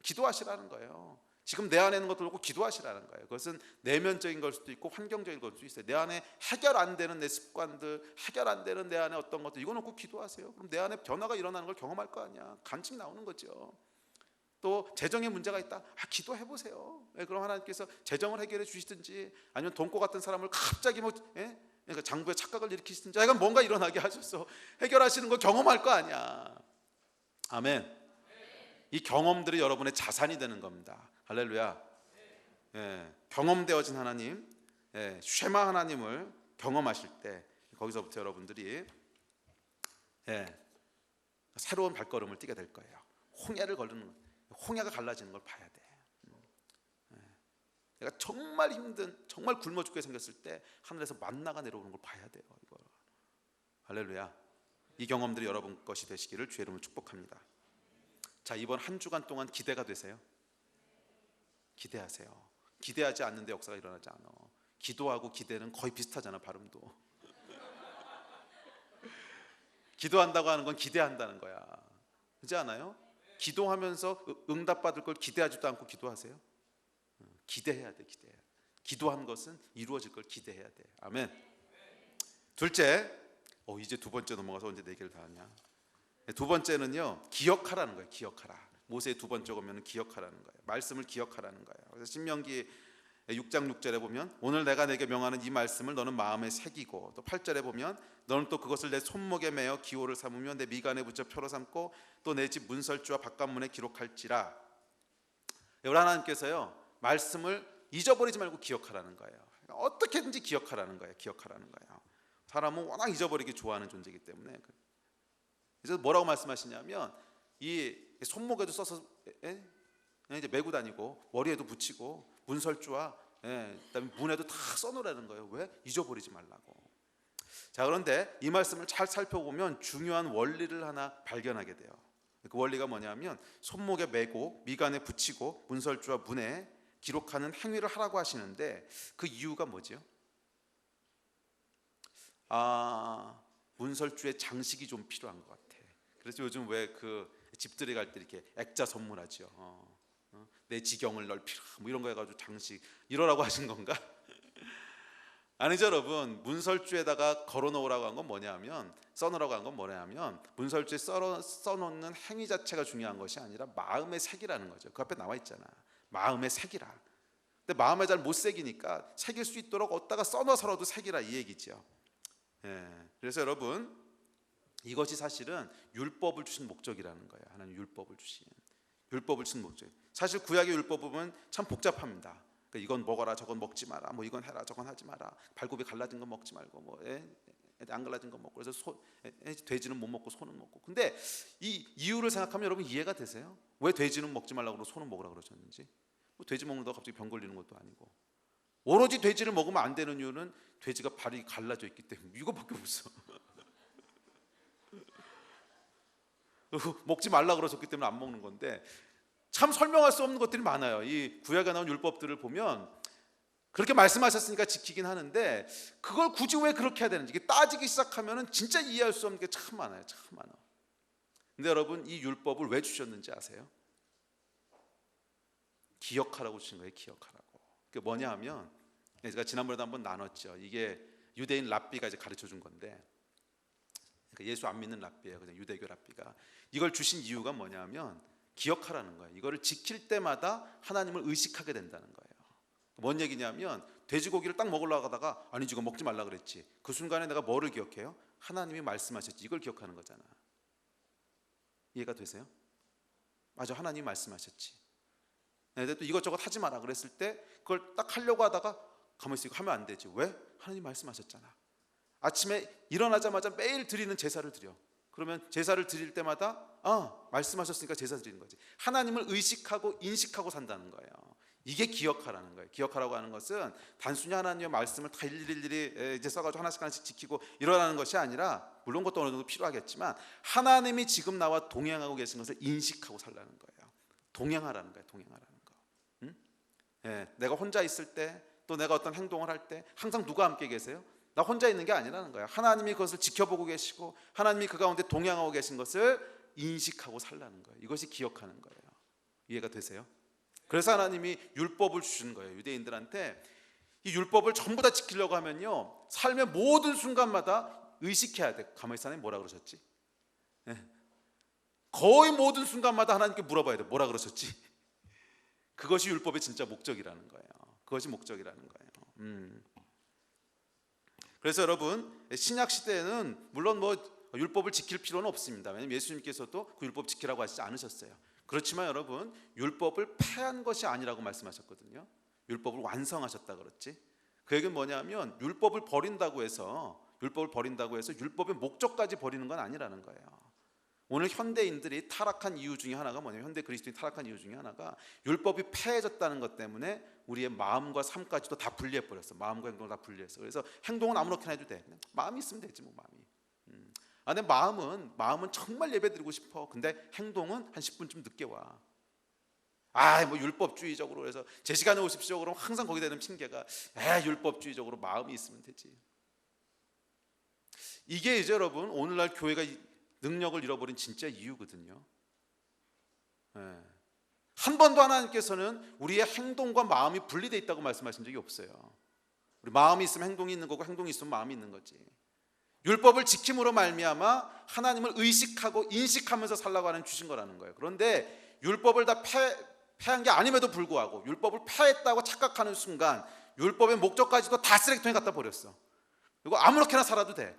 기도하시라는 거예요. 지금 내 안에 있는 것들 놓고 기도하시라는 거예요. 그것은 내면적인 걸 수도 있고 환경적인 걸 수도 있어요. 내 안에 해결 안 되는 내 습관들, 해결 안 되는 내 안에 어떤 것들, 이거 놓고 기도하세요. 그럼 내 안에 변화가 일어나는 걸 경험할 거 아니야. 간증이 나오는 거죠. 또 재정에 문제가 있다, 기도해 보세요. 그럼 하나님께서 재정을 해결해 주시든지, 아니면 돈고 같은 사람을 갑자기 그러니까 장부에 착각을 일으키시든지, 하여간 뭔가 일어나게 하셔서 해결하시는 거 경험할 거 아니야. 아멘. 이 경험들이 여러분의 자산이 되는 겁니다. 할렐루야. 경험되어진 하나님, 쉐마 하나님을 경험하실 때 거기서부터 여러분들이 새로운 발걸음을 뛰게 될 거예요. 홍해를 걸르는, 홍해가 갈라지는 걸 봐야 돼. 내가 정말 힘든, 정말 굶어 죽게 생겼을 때 하늘에서 만나가 내려오는 걸 봐야 돼요. 이거. 할렐루야. 이 경험들이 여러분 것이 되시기를 주의 이름으로 축복합니다. 자, 이번 한 주간 동안 기대가 되세요? 기대하세요. 기대하지 않는데 역사가 일어나지 않아. 기도하고 기대는 거의 비슷하잖아, 발음도. 기도한다고 하는 건 기대한다는 거야. 그렇지 않아요? 기도하면서 응답받을 걸 기대하지도 않고 기도하세요? 기대해야 돼. 기도한 것은 이루어질 걸 기대해야 돼. 아멘. 둘째, 이제 두 번째 넘어가서 언제 네 개를 다 하냐. 두 번째는요, 기억하라는 거예요. 기억하라. 모세의 두 번째 오면은 기억하라는 거예요. 말씀을 기억하라는 거예요. 그래서 신명기 6장 6절에 보면 오늘 내가 내게 명하는 이 말씀을 너는 마음에 새기고, 또 8절에 보면 너는 또 그것을 내 손목에 매어 기호를 삼으며 내 미간에 붙여 표로 삼고 또 내 집 문설주와 바깥문에 기록할지라. 우리 하나님께서요, 말씀을 잊어버리지 말고 기억하라는 거예요. 어떻게든지 기억하라는 거예요. 기억하라는 거예요. 사람은 워낙 잊어버리기 좋아하는 존재이기 때문에. 그래서 뭐라고 말씀하시냐면 이 손목에도 써서 이제 메고 다니고 머리에도 붙이고 문설주와 그다음에 문에도 다 써놓으라는 거예요. 왜? 잊어버리지 말라고. 자, 그런데 이 말씀을 잘 살펴보면 중요한 원리를 하나 발견하게 돼요. 그 원리가 뭐냐면 손목에 메고 미간에 붙이고 문설주와 문에 기록하는 행위를 하라고 하시는데 그 이유가 뭐죠? 문설주의 장식이 좀 필요한 것 같아. 그래서 요즘 왜 그 집들이 갈 때 이렇게 액자 선물하죠. 내 지경을 넓히라 뭐 이런 거 해가지고 장식 이러라고 하신 건가? 아니죠, 여러분. 문설주에다가 걸어놓으라고 한 건 뭐냐면, 써놓으라고 한 건 뭐냐면, 문설주에 써놓는 행위 자체가 중요한 것이 아니라 마음의 색이라는 거죠. 그 앞에 나와 있잖아. 마음의 색이라. 근데 마음에 잘 못 새기니까 새길 수 있도록 어디다가 써놔서라도 새기라 이 얘기죠. 그래서 여러분, 이것이 사실은 율법을 주신 목적이라는 거예요. 하나님 율법을 주신 목적. 사실 구약의 율법 보면 참 복잡합니다. 그러니까 이건 먹어라, 저건 먹지 마라, 뭐 이건 해라, 저건 하지 마라, 발굽이 갈라진 건 먹지 말고, 뭐 안 갈라진 건 먹고, 그래서 돼지는 못 먹고 소는 먹고. 근데 이 이유를 생각하면 여러분 이해가 되세요? 왜 돼지는 먹지 말라고 그러고 소는 먹으라 그러셨는지. 뭐 돼지 먹는다고 갑자기 병 걸리는 것도 아니고, 오로지 돼지를 먹으면 안 되는 이유는 돼지가 발이 갈라져 있기 때문에, 이거밖에 없어. 먹지 말라 그러셨기 때문에 안 먹는 건데, 참 설명할 수 없는 것들이 많아요. 이 구약에 나온 율법들을 보면 그렇게 말씀하셨으니까 지키긴 하는데, 그걸 굳이 왜 그렇게 해야 되는지 따지기 시작하면 진짜 이해할 수 없는 게 참 많아요. 참 많아. 근데 여러분, 이 율법을 왜 주셨는지 아세요? 기억하라고 주신 거예요. 기억하라고. 그게 뭐냐 하면, 제가 지난번에도 한번 나눴죠. 이게 유대인 랍비가 이제 가르쳐 준 건데, 그러니까 예수 안 믿는 랍비예요. 그냥 유대교 랍비가 이걸 주신 이유가 뭐냐면 기억하라는 거예요. 이거를 지킬 때마다 하나님을 의식하게 된다는 거예요. 뭔 얘기냐면, 돼지고기를 딱 먹으려고 하다가 아니 지금 먹지 말라 그랬지. 그 순간에 내가 뭐를 기억해요? 하나님이 말씀하셨지. 이걸 기억하는 거잖아. 이해가 되세요? 맞아, 하나님이 말씀하셨지. 근데 또 이것저것 하지 마라 그랬을 때 그걸 딱 하려고 하다가 가만히 있으니까 하면 안 되지. 왜? 하나님 말씀하셨잖아. 아침에 일어나자마자 매일 드리는 제사를 드려. 그러면 제사를 드릴 때마다 말씀하셨으니까 제사 드리는 거지. 하나님을 의식하고 인식하고 산다는 거예요. 이게 기억하라는 거예요. 기억하라고 하는 것은 단순히 하나님의 말씀을 다 일일이 이제 써가지고 하나씩 지키고 이러라는 것이 아니라, 물론 그것도 어느 정도 필요하겠지만 하나님이 지금 나와 동행하고 계신 것을 인식하고 살라는 거예요. 동행하라는 거예요. 동행하라는 거. 응? 내가 혼자 있을 때, 또 내가 어떤 행동을 할 때 항상 누가 함께 계세요? 나 혼자 있는 게 아니라는 거예요. 하나님이 그것을 지켜보고 계시고 하나님이 그 가운데 동행하고 계신 것을 인식하고 살라는 거예요. 이것이 기억하는 거예요. 이해가 되세요? 그래서 하나님이 율법을 주신 거예요. 유대인들한테 이 율법을 전부 다 지키려고 하면요, 삶의 모든 순간마다 의식해야 돼. 가만히 있어, 하나님 뭐라 그러셨지? 거의 모든 순간마다 하나님께 물어봐야 돼. 뭐라 그러셨지? 그것이 율법의 진짜 목적이라는 거예요. 그것이 목적이라는 거예요. 그래서 여러분, 신약 시대에는 물론 뭐 율법을 지킬 필요는 없습니다. 왜냐하면 예수님께서도 그 율법 지키라고 하시지 않으셨어요. 그렇지만 여러분, 율법을 폐한 것이 아니라고 말씀하셨거든요. 율법을 완성하셨다 그랬지. 그 얘기는 뭐냐면 율법을 버린다고 해서 율법의 목적까지 버리는 건 아니라는 거예요. 오늘 현대인들이 타락한 이유 중에 하나가 뭐냐면, 현대 그리스도인이 타락한 이유 중에 하나가 nhưng 폐해졌다는 것 때문에 우리의 마음과 삶까지도 다 분리해 버렸어. 마음과 행동을 다 분리했어. 그래서 행동은 아무렇게나 해도 돼. 그냥 마음이 있으면 되지 뭐. 마음이. 근데 마음은 정말 예배드리고 싶어. 근데 행동은 한 10분쯤 늦게 와. 뭐 율법주의적으로 해서 제 시간에 오십시오 그러면 항상 거기에 대는 핑계가 율법주의적으로 마음이 있으면 되지. 이게 이제 여러분, 오늘날 교회가 능력을 잃어버린 진짜 이유거든요. 한 번도 하나님께서는 우리의 행동과 마음이 분리되어 있다고 말씀하신 적이 없어요. 우리 마음이 있으면 행동이 있는 거고, 행동이 있으면 마음이 있는 거지. 율법을 지킴으로 말미암아 하나님을 의식하고 인식하면서 살라고 하는 주신 거라는 거예요. 그런데 율법을 다 폐한 게 아님에도 불구하고 율법을 폐했다고 착각하는 순간 율법의 목적까지도 다 쓰레기통에 갖다 버렸어. 그리고 아무렇게나 살아도 돼.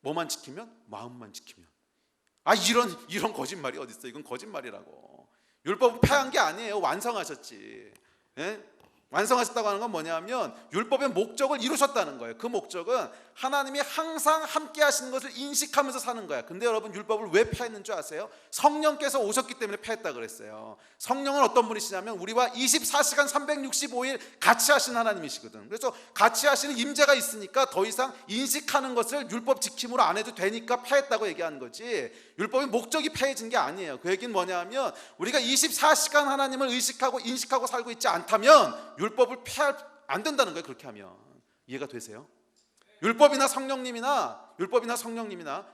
뭐만 지키면? 마음만 지키면. 이런 거짓말이 어디 있어? 이건 거짓말이라고. 율법은 폐한 게 아니에요. 완성하셨지. 완성하셨다고 하는 건 뭐냐면 율법의 목적을 이루셨다는 거예요. 그 목적은 하나님이 항상 함께 하시는 것을 인식하면서 사는 거야. 근데 여러분, 율법을 왜 폐했는 줄 아세요? 성령께서 오셨기 때문에 폐했다 그랬어요. 성령은 어떤 분이시냐면 우리와 24시간 365일 같이 하시는 하나님이시거든. 그래서 같이 하시는 임재가 있으니까 더 이상 인식하는 것을 율법 지킴으로 안 해도 되니까 폐했다고 얘기하는 거지, 율법의 목적이 폐해진 게 아니에요. 그 얘기는 뭐냐면 우리가 24시간 하나님을 의식하고 인식하고 살고 있지 않다면 율법을 폐할 안 된다는 거예요. 그렇게 하면. 이해가 되세요? 율법이나 성령님이나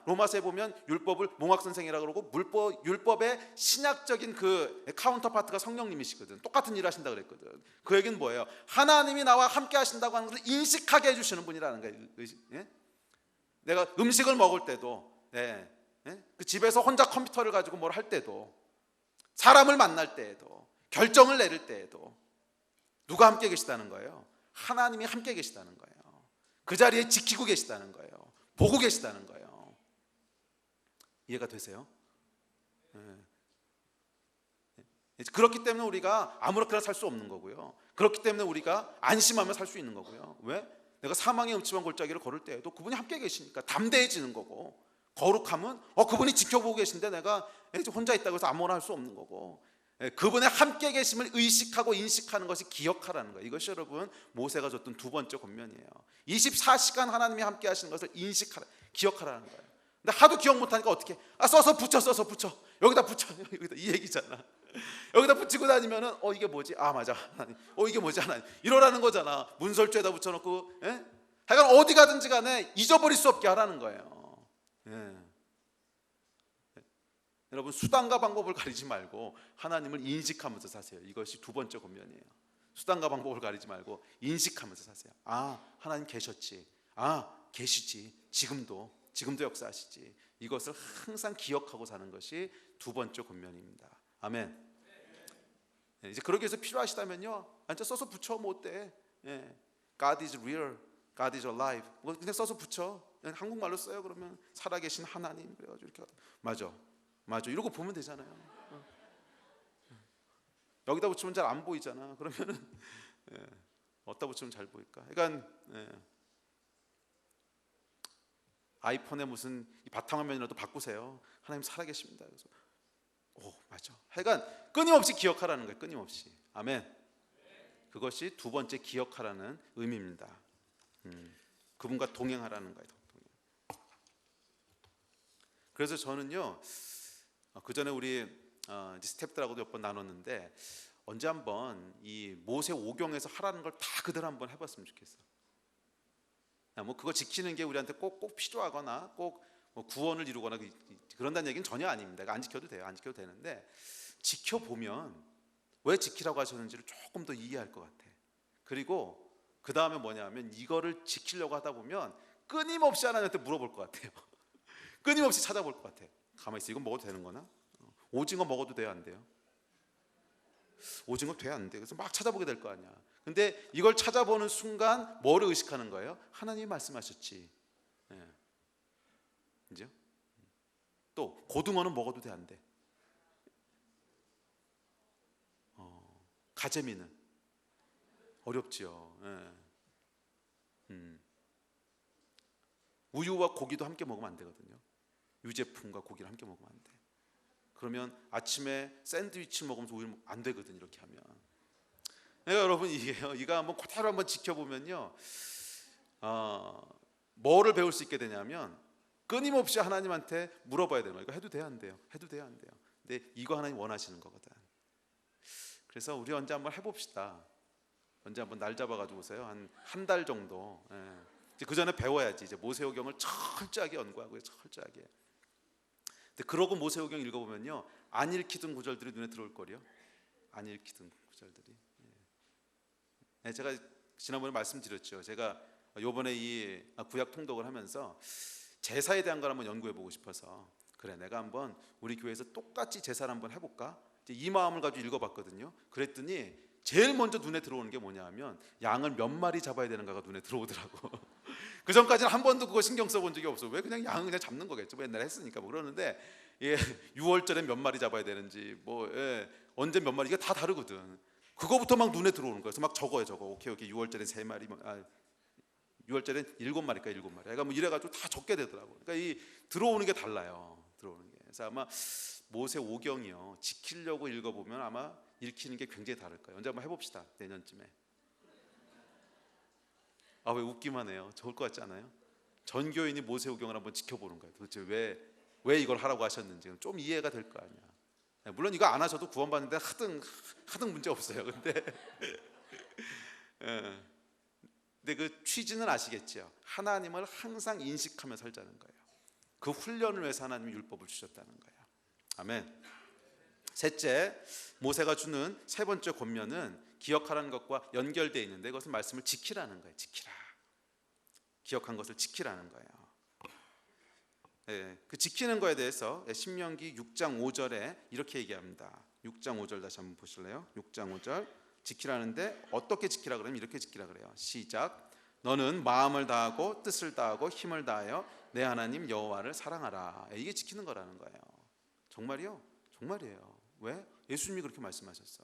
로마서에 보면 율법을 몽학선생이라고 그러고 율법의 신약적인 그 카운터파트가 성령님이시거든. 똑같은 일을 하신다 그랬거든. 그 얘기는 뭐예요? 하나님이 나와 함께 하신다고 하는 것을 인식하게 해주시는 분이라는 거예요. 내가 음식을 먹을 때도, 그 집에서 혼자 컴퓨터를 가지고 뭘 할 때도, 사람을 만날 때에도, 결정을 내릴 때에도 누가 함께 계시다는 거예요? 하나님이 함께 계시다는 거예요. 그 자리에 지키고 계시다는 거예요. 보고 계시다는 거예요. 이해가 되세요? 그렇기 때문에 우리가 아무렇게나 살 수 없는 거고요. 그렇기 때문에 우리가 안심하며 살 수 있는 거고요. 왜? 내가 사망의 음침한 골짜기를 걸을 때에도 그분이 함께 계시니까 담대해지는 거고, 거룩함은 그분이 지켜보고 계신데 내가 혼자 있다고 해서 아무거나 할 수 없는 거고, 그분의 함께 계심을 의식하고 인식하는 것이 기억하라는 거예요. 이것이 여러분 모세가 줬던 두 번째 권면이에요. 24시간 하나님이 함께 하시는 것을 인식하라, 기억하라는 거예요. 근데 하도 기억 못하니까 어떻게? 써서 붙여, 써서 붙여, 여기다 붙여, 여기다, 이 얘기잖아. 여기다 붙이고 다니면은 이게 뭐지? 맞아 하나님. 이게 뭐지 하나님? 이러라는 거잖아. 문설주에다 붙여놓고, 하여간 어디 가든지 간에 잊어버릴 수 없게 하라는 거예요. 여러분 수단과 방법을 가리지 말고 하나님을 인식하면서 사세요. 이것이 두 번째 권면이에요. 수단과 방법을 가리지 말고 인식하면서 사세요. 하나님 계셨지. 계시지. 지금도 역사하시지. 이것을 항상 기억하고 사는 것이 두 번째 권면입니다. 아멘. 이제 그러기 위해서 필요하시다면요, 앉아 써서 붙여. 뭐 어때? God is real, God is alive. 그냥 써서 붙여. 한국말로 써요. 그러면 살아계신 하나님. 그래가지고 이렇게 맞아 이러고 보면 되잖아요. 여기다 붙이면 잘 안 보이잖아. 그러면은 어디다 붙이면 잘 보일까? 그러니까 아이폰에 무슨 바탕화면이라도 바꾸세요. 하나님 살아계십니다. 그래서 맞아. 하여간 끊임없이 기억하라는 거예요. 끊임없이. 아멘. 그것이 두 번째 기억하라는 의미입니다. 그분과 동행하라는 거예요. 그래서 저는요, 그 전에 우리 스태프들하고도 몇 번 나눴는데, 언제 한번 이 모세 오경에서 하라는 걸 다 그대로 한번 해봤으면 좋겠어. 뭐 그거 지키는 게 우리한테 꼭 필요하거나 꼭 뭐 구원을 이루거나 그런다는 얘기는 전혀 아닙니다. 안 지켜도 돼요. 안 지켜도 되는데, 지켜보면 왜 지키라고 하셨는지를 조금 더 이해할 것 같아. 그리고 그 다음에 뭐냐면, 이거를 지키려고 하다 보면 끊임없이 하나님한테 물어볼 것 같아요. 끊임없이 찾아볼 것 같아. 가만히 있어. 이건 먹어도 되는 거나? 오징어 먹어도 돼요, 안 돼요? 오징어 돼요, 안 돼요? 그래서 막 찾아보게 될 거 아니야. 근데 이걸 찾아보는 순간 뭐를 의식하는 거예요? 하나님이 말씀하셨지. 이제 또 고등어는 먹어도 돼, 안 돼? 가재미는 어렵지요. 우유와 고기도 함께 먹으면 안 되거든요. 유제품과 고기를 함께 먹으면 안 돼. 그러면 아침에 샌드위치 먹으면서 우유 안 되거든, 이렇게 하면. 여러분, 이거 한번 그대로 한번 지켜보면요, 뭐를 배울 수 있게 되냐면, 끊임없이 하나님한테 물어봐야 되는 거예요. 이거 해도 돼요, 안 돼요? 해도 돼요, 안 돼요? 근데 이거 하나님 원하시는 거거든. 그래서 우리 언제 한번 해봅시다. 언제 한번 날 잡아가지고 오세요. 한 달 정도. 그 전에 배워야지. 이제 모세오경을 철저하게 연구하고요, 철저하게. 근데 그러고 모세오경 읽어보면요, 안 읽히던 구절들이 눈에 들어올 거요. 안 읽히던 구절들이. 제가 지난번에 말씀드렸죠. 제가 요번에 이 구약 통독을 하면서 제사에 대한 걸 한번 연구해보고 싶어서, 그래, 내가 한번 우리 교회에서 똑같이 제사를 한번 해볼까? 이 마음을 가지고 읽어봤거든요. 그랬더니 제일 먼저 눈에 들어오는 게 뭐냐 하면, 양을 몇 마리 잡아야 되는가가 눈에 들어오더라고. 그 전까지는 한 번도 그거 신경 써본 적이 없어. 왜? 그냥 양은 그냥 잡는 거겠죠. 옛날에 했으니까. 뭐 그러는데, 6월절에 몇 마리 잡아야 되는지, 언제 몇 마리, 이게 다 다르거든. 그거부터 막 눈에 들어오는 거예요. 그래서 막 적어요. 오케이 6월절에 3마리, 6월절에 7마리까 7마리. 그러니까 뭐 이래가지고 다 적게 되더라고. 그러니까 이 들어오는 게 달라요. 들어오는 게. 그래서 아마 모세 오경이요, 지키려고 읽어보면 아마 읽히는 게 굉장히 다를 거예요. 언제 한번 해봅시다. 내년쯤에. 왜 웃기만 해요? 좋을 것 같지 않아요? 전 교인이 모세 오경을 한번 지켜보는 거예요. 도대체 왜 이걸 하라고 하셨는지 좀 이해가 될 거 아니야. 물론 이거 안 하셔도 구원받는데 하등 문제 없어요. 근데 그 취지는 아시겠죠? 하나님을 항상 인식하며 살자는 거예요. 그 훈련을 위해서 하나님이 율법을 주셨다는 거예요. 아멘. 셋째, 모세가 주는 세 번째 권면은 기억하라는 것과 연결되어 있는데, 그것은 말씀을 지키라는 거예요. 지키라. 기억한 것을 지키라는 거예요. 그 지키는 거에 대해서 신명기 6장 5절에 이렇게 얘기합니다. 6장 5절 다시 한번 보실래요? 6장 5절. 지키라는데 어떻게 지키라 그러면 이렇게 지키라 그래요. 시작. 너는 마음을 다하고 뜻을 다하고 힘을 다하여 내 하나님 여호와를 사랑하라. 이게 지키는 거라는 거예요. 정말이요? 정말이에요. 왜? 예수님이 그렇게 말씀하셨어.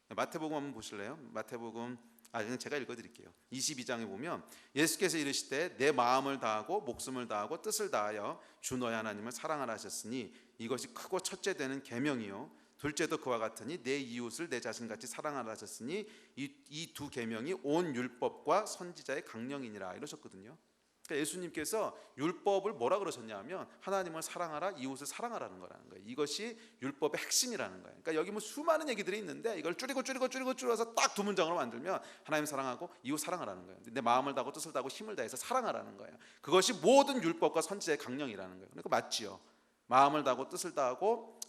마태복음 한번 보실래요? 마태복음 그냥 제가 읽어드릴게요. 22장에 보면 예수께서 이르시되 내 마음을 다하고 목숨을 다하고 뜻을 다하여 주 너의 하나님을 사랑하라 하셨으니 이것이 크고 첫째 되는 계명이요 둘째도 그와 같으니 내 이웃을 내 자신같이 사랑하라 하셨으니 이 두 계명이 온 율법과 선지자의 강령이니라 이러셨거든요. 그러니까 예수님께서 율법을 뭐라 그러셨냐면 하나님을 사랑하라, 이웃을 사랑하라는 거라는 거예요. 이것이 율법의 핵심이라는 거예요. 그러니까 여기 뭐 수많은 얘기들이 있는데 이걸 줄여서 딱 두 문장으로 만들면 하나님 사랑하고 이웃 사랑하라는 거예요. 내 마음을 다하고 뜻을 다하고 힘을 다해서 사랑하라는 거예요. 그것이 모든 율법과 선지자의 강령이라는 거예요. 그러니까 맞지요. 마음을 다하고 뜻을 다하고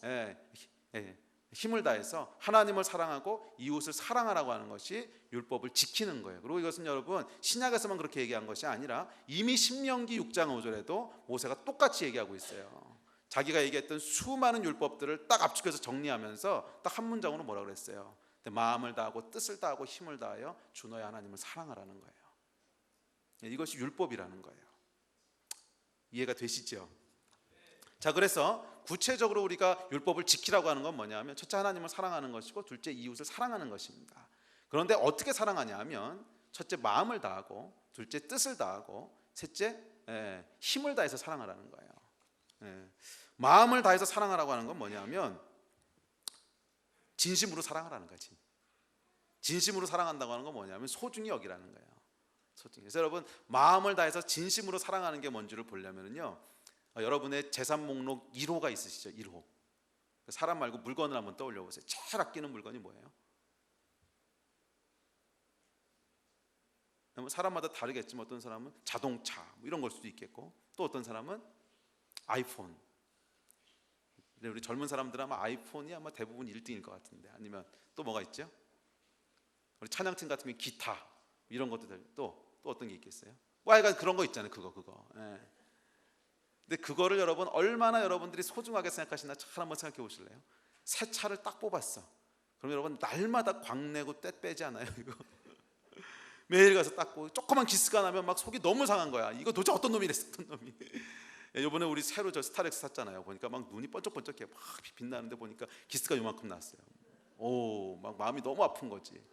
힘을 다해서 하나님을 사랑하고 이웃을 사랑하라고 하는 것이 율법을 지키는 거예요. 그리고 이것은 여러분 신약에서만 그렇게 얘기한 것이 아니라 이미 신명기 6장 5절에도 모세가 똑같이 얘기하고 있어요. 자기가 얘기했던 수많은 율법들을 딱 압축해서 정리하면서 딱 한 문장으로 뭐라 그랬어요? 마음을 다하고 뜻을 다하고 힘을 다하여 주 너의 하나님을 사랑하라는 거예요. 이것이 율법이라는 거예요. 이해가 되시죠? 자, 그래서 구체적으로 우리가 율법을 지키라고 하는 건 뭐냐면 첫째 하나님을 사랑하는 것이고 둘째 이웃을 사랑하는 것입니다. 그런데 어떻게 사랑하냐 하면 첫째 마음을 다하고 둘째 뜻을 다하고 셋째 힘을 다해서 사랑하라는 거예요. 마음을 다해서 사랑하라고 하는 건 뭐냐면 진심으로 사랑하라는 거지. 진심으로 사랑한다고 하는 건 뭐냐면 소중히 여기라는 거예요. 소중히. 그래서 여러분 마음을 다해서 진심으로 사랑하는 게 뭔지를 보려면요 여러분의 재산 목록 1호가 있으시죠? 1호. 사람 말고 물건을 한번 떠올려 보세요. 제일 아끼는 물건이 뭐예요? 사람마다 다르겠지만 어떤 사람은 자동차 뭐 이런 걸 수도 있겠고 또 어떤 사람은 아이폰. 우리 젊은 사람들 아마 아이폰이 아마 대부분 1등일 것 같은데 아니면 또 뭐가 있죠? 우리 찬양팀 같으면 기타 이런 것들 또 어떤 게 있겠어요? 약간 그런 거 있잖아요. 그거. 근데 그거를 여러분 얼마나 여러분들이 소중하게 생각하시나 잘 한번 생각해 보실래요? 새 차를 딱 뽑았어. 그럼 여러분 날마다 광내고 때 빼지 않아요? 이거 매일 가서 닦고 조그만 기스가 나면 막 속이 너무 상한 거야. 이거 도대체 어떤 놈이랬어? 어떤 놈이? 이번에 우리 새로 저 스타렉스 샀잖아요. 보니까 막 눈이 번쩍번쩍해 막 빛나는데 보니까 기스가 요만큼 났어요. 막 마음이 너무 아픈 거지.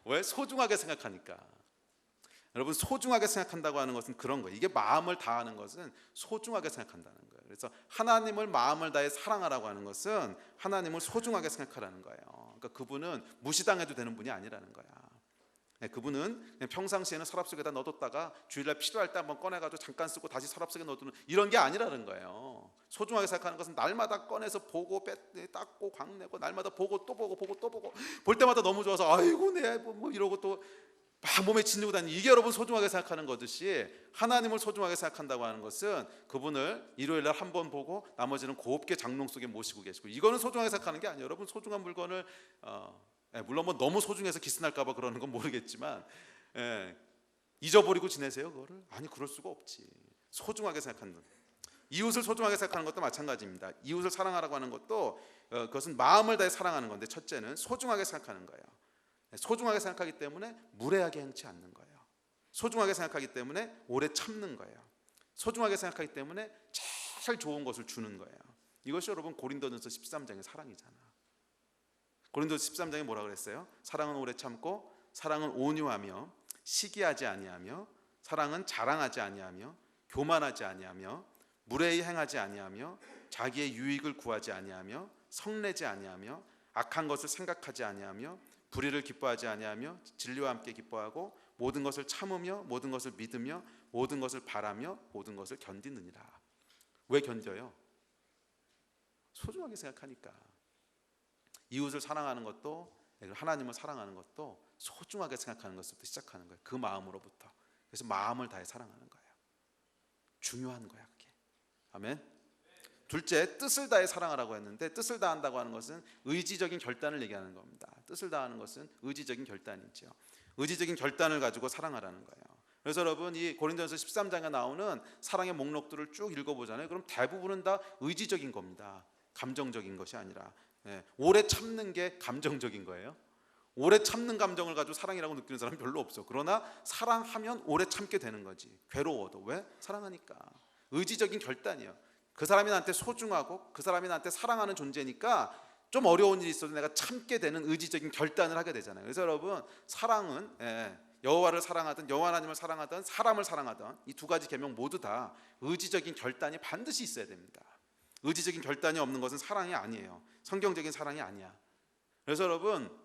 왜? 소중하게 생각하니까. 여러분 소중하게 생각한다고 하는 것은 그런 거예요. 이게 마음을 다하는 것은 소중하게 생각한다는 거예요. 그래서 하나님을 마음을 다해 사랑하라고 하는 것은 하나님을 소중하게 생각하라는 거예요. 그러니까 그분은 무시당해도 되는 분이 아니라는 거야. 그분은 그냥 평상시에는 서랍 속에다 넣어뒀다가 주일날 필요할 때 한번 꺼내가지고 잠깐 쓰고 다시 서랍 속에 넣어두는 이런 게 아니라는 거예요. 소중하게 생각하는 것은 날마다 꺼내서 보고 닦고 광내고 날마다 보고 또 보고 볼 때마다 너무 좋아서 아이고 내 뭐 이러고 또 막 몸에 짓누고 다니는 이게 여러분 소중하게 생각하는 거듯이 하나님을 소중하게 생각한다고 하는 것은 그분을 일요일날 한 번 보고 나머지는 곱게 장롱 속에 모시고 계시고 이거는 소중하게 생각하는 게 아니에요. 여러분 소중한 물건을 물론 뭐 너무 소중해서 기스날까 봐 그러는 건 모르겠지만 잊어버리고 지내세요 그거를? 아니 그럴 수가 없지. 소중하게 생각하는 이웃을 소중하게 생각하는 것도 마찬가지입니다. 이웃을 사랑하라고 하는 것도 그것은 마음을 다해 사랑하는 건데 첫째는 소중하게 생각하는 거예요. 소중하게 생각하기 때문에 무례하게 행치 않는 거예요. 소중하게 생각하기 때문에 오래 참는 거예요. 소중하게 생각하기 때문에 제일 좋은 것을 주는 거예요. 이것이 여러분 고린도전서 13장의 사랑이잖아. 고린도전서 13장에 뭐라 그랬어요? 사랑은 오래 참고 사랑은 온유하며 시기하지 아니하며 사랑은 자랑하지 아니하며 교만하지 아니하며 무례히 행하지 아니하며 자기의 유익을 구하지 아니하며 성내지 아니하며 악한 것을 생각하지 아니하며 불의를 기뻐하지 아니하며 진리와 함께 기뻐하고 모든 것을 참으며 모든 것을 믿으며 모든 것을 바라며 모든 것을 견디느니라. 왜 견뎌요? 소중하게 생각하니까. 이웃을 사랑하는 것도 하나님을 사랑하는 것도 소중하게 생각하는 것부터 시작하는 거예요. 그 마음으로부터. 그래서 마음을 다해 사랑하는 거예요. 중요한 거야 그게. 아멘. 둘째, 뜻을 다해 사랑하라고 했는데 뜻을 다한다고 하는 것은 의지적인 결단을 얘기하는 겁니다. 뜻을 다하는 것은 의지적인 결단이죠. 의지적인 결단을 가지고 사랑하라는 거예요. 그래서 여러분 이 고린도전서 13장에 나오는 사랑의 목록들을 쭉 읽어보잖아요. 그럼 대부분은 다 의지적인 겁니다. 감정적인 것이 아니라 오래 참는 게 감정적인 거예요. 오래 참는 감정을 가지고 사랑이라고 느끼는 사람은 별로 없어. 그러나 사랑하면 오래 참게 되는 거지. 괴로워도. 왜? 사랑하니까. 의지적인 결단이에요. 그 사람이 나한테 소중하고 그 사람이 나한테 사랑하는 존재니까 좀 어려운 일이 있어도 내가 참게 되는 의지적인 결단을 하게 되잖아요. 그래서 여러분, 사랑은 여호와를 사랑하든 여호와 하나님을 사랑하든 사람을 사랑하든 이 두 가지 계명 모두 다 의지적인 결단이 반드시 있어야 됩니다. 의지적인 결단이 없는 것은 사랑이 아니에요. 성경적인 사랑이 아니야. 그래서 여러분,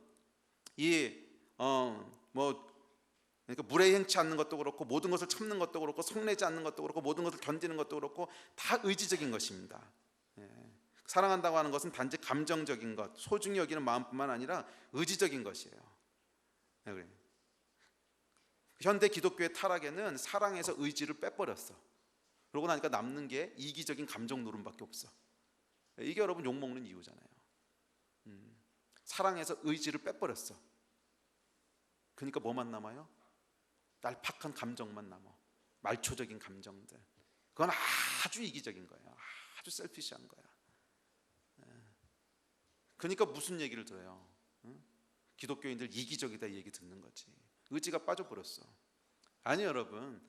그러니까 무례행치 않는 것도 그렇고 모든 것을 참는 것도 그렇고 성내지 않는 것도 그렇고 모든 것을 견디는 것도 그렇고 다 의지적인 것입니다. 사랑한다고 하는 것은 단지 감정적인 것, 소중히 여기는 마음뿐만 아니라 의지적인 것이에요. 현대 기독교의 타락에는 사랑에서 의지를 빼버렸어. 그러고 나니까 남는 게 이기적인 감정 노름밖에 없어. 이게 여러분 욕먹는 이유잖아요. 사랑에서 의지를 빼버렸어. 그러니까 뭐만 남아요? 날팍한 감정만 남아. 말초적인 감정들. 그건 아주 이기적인 거예요. 아주 셀피시한 거야. 그러니까 무슨 얘기를 들어요? 기독교인들 이기적이다 이 얘기 듣는 거지. 의지가 빠져버렸어. 아니 여러분,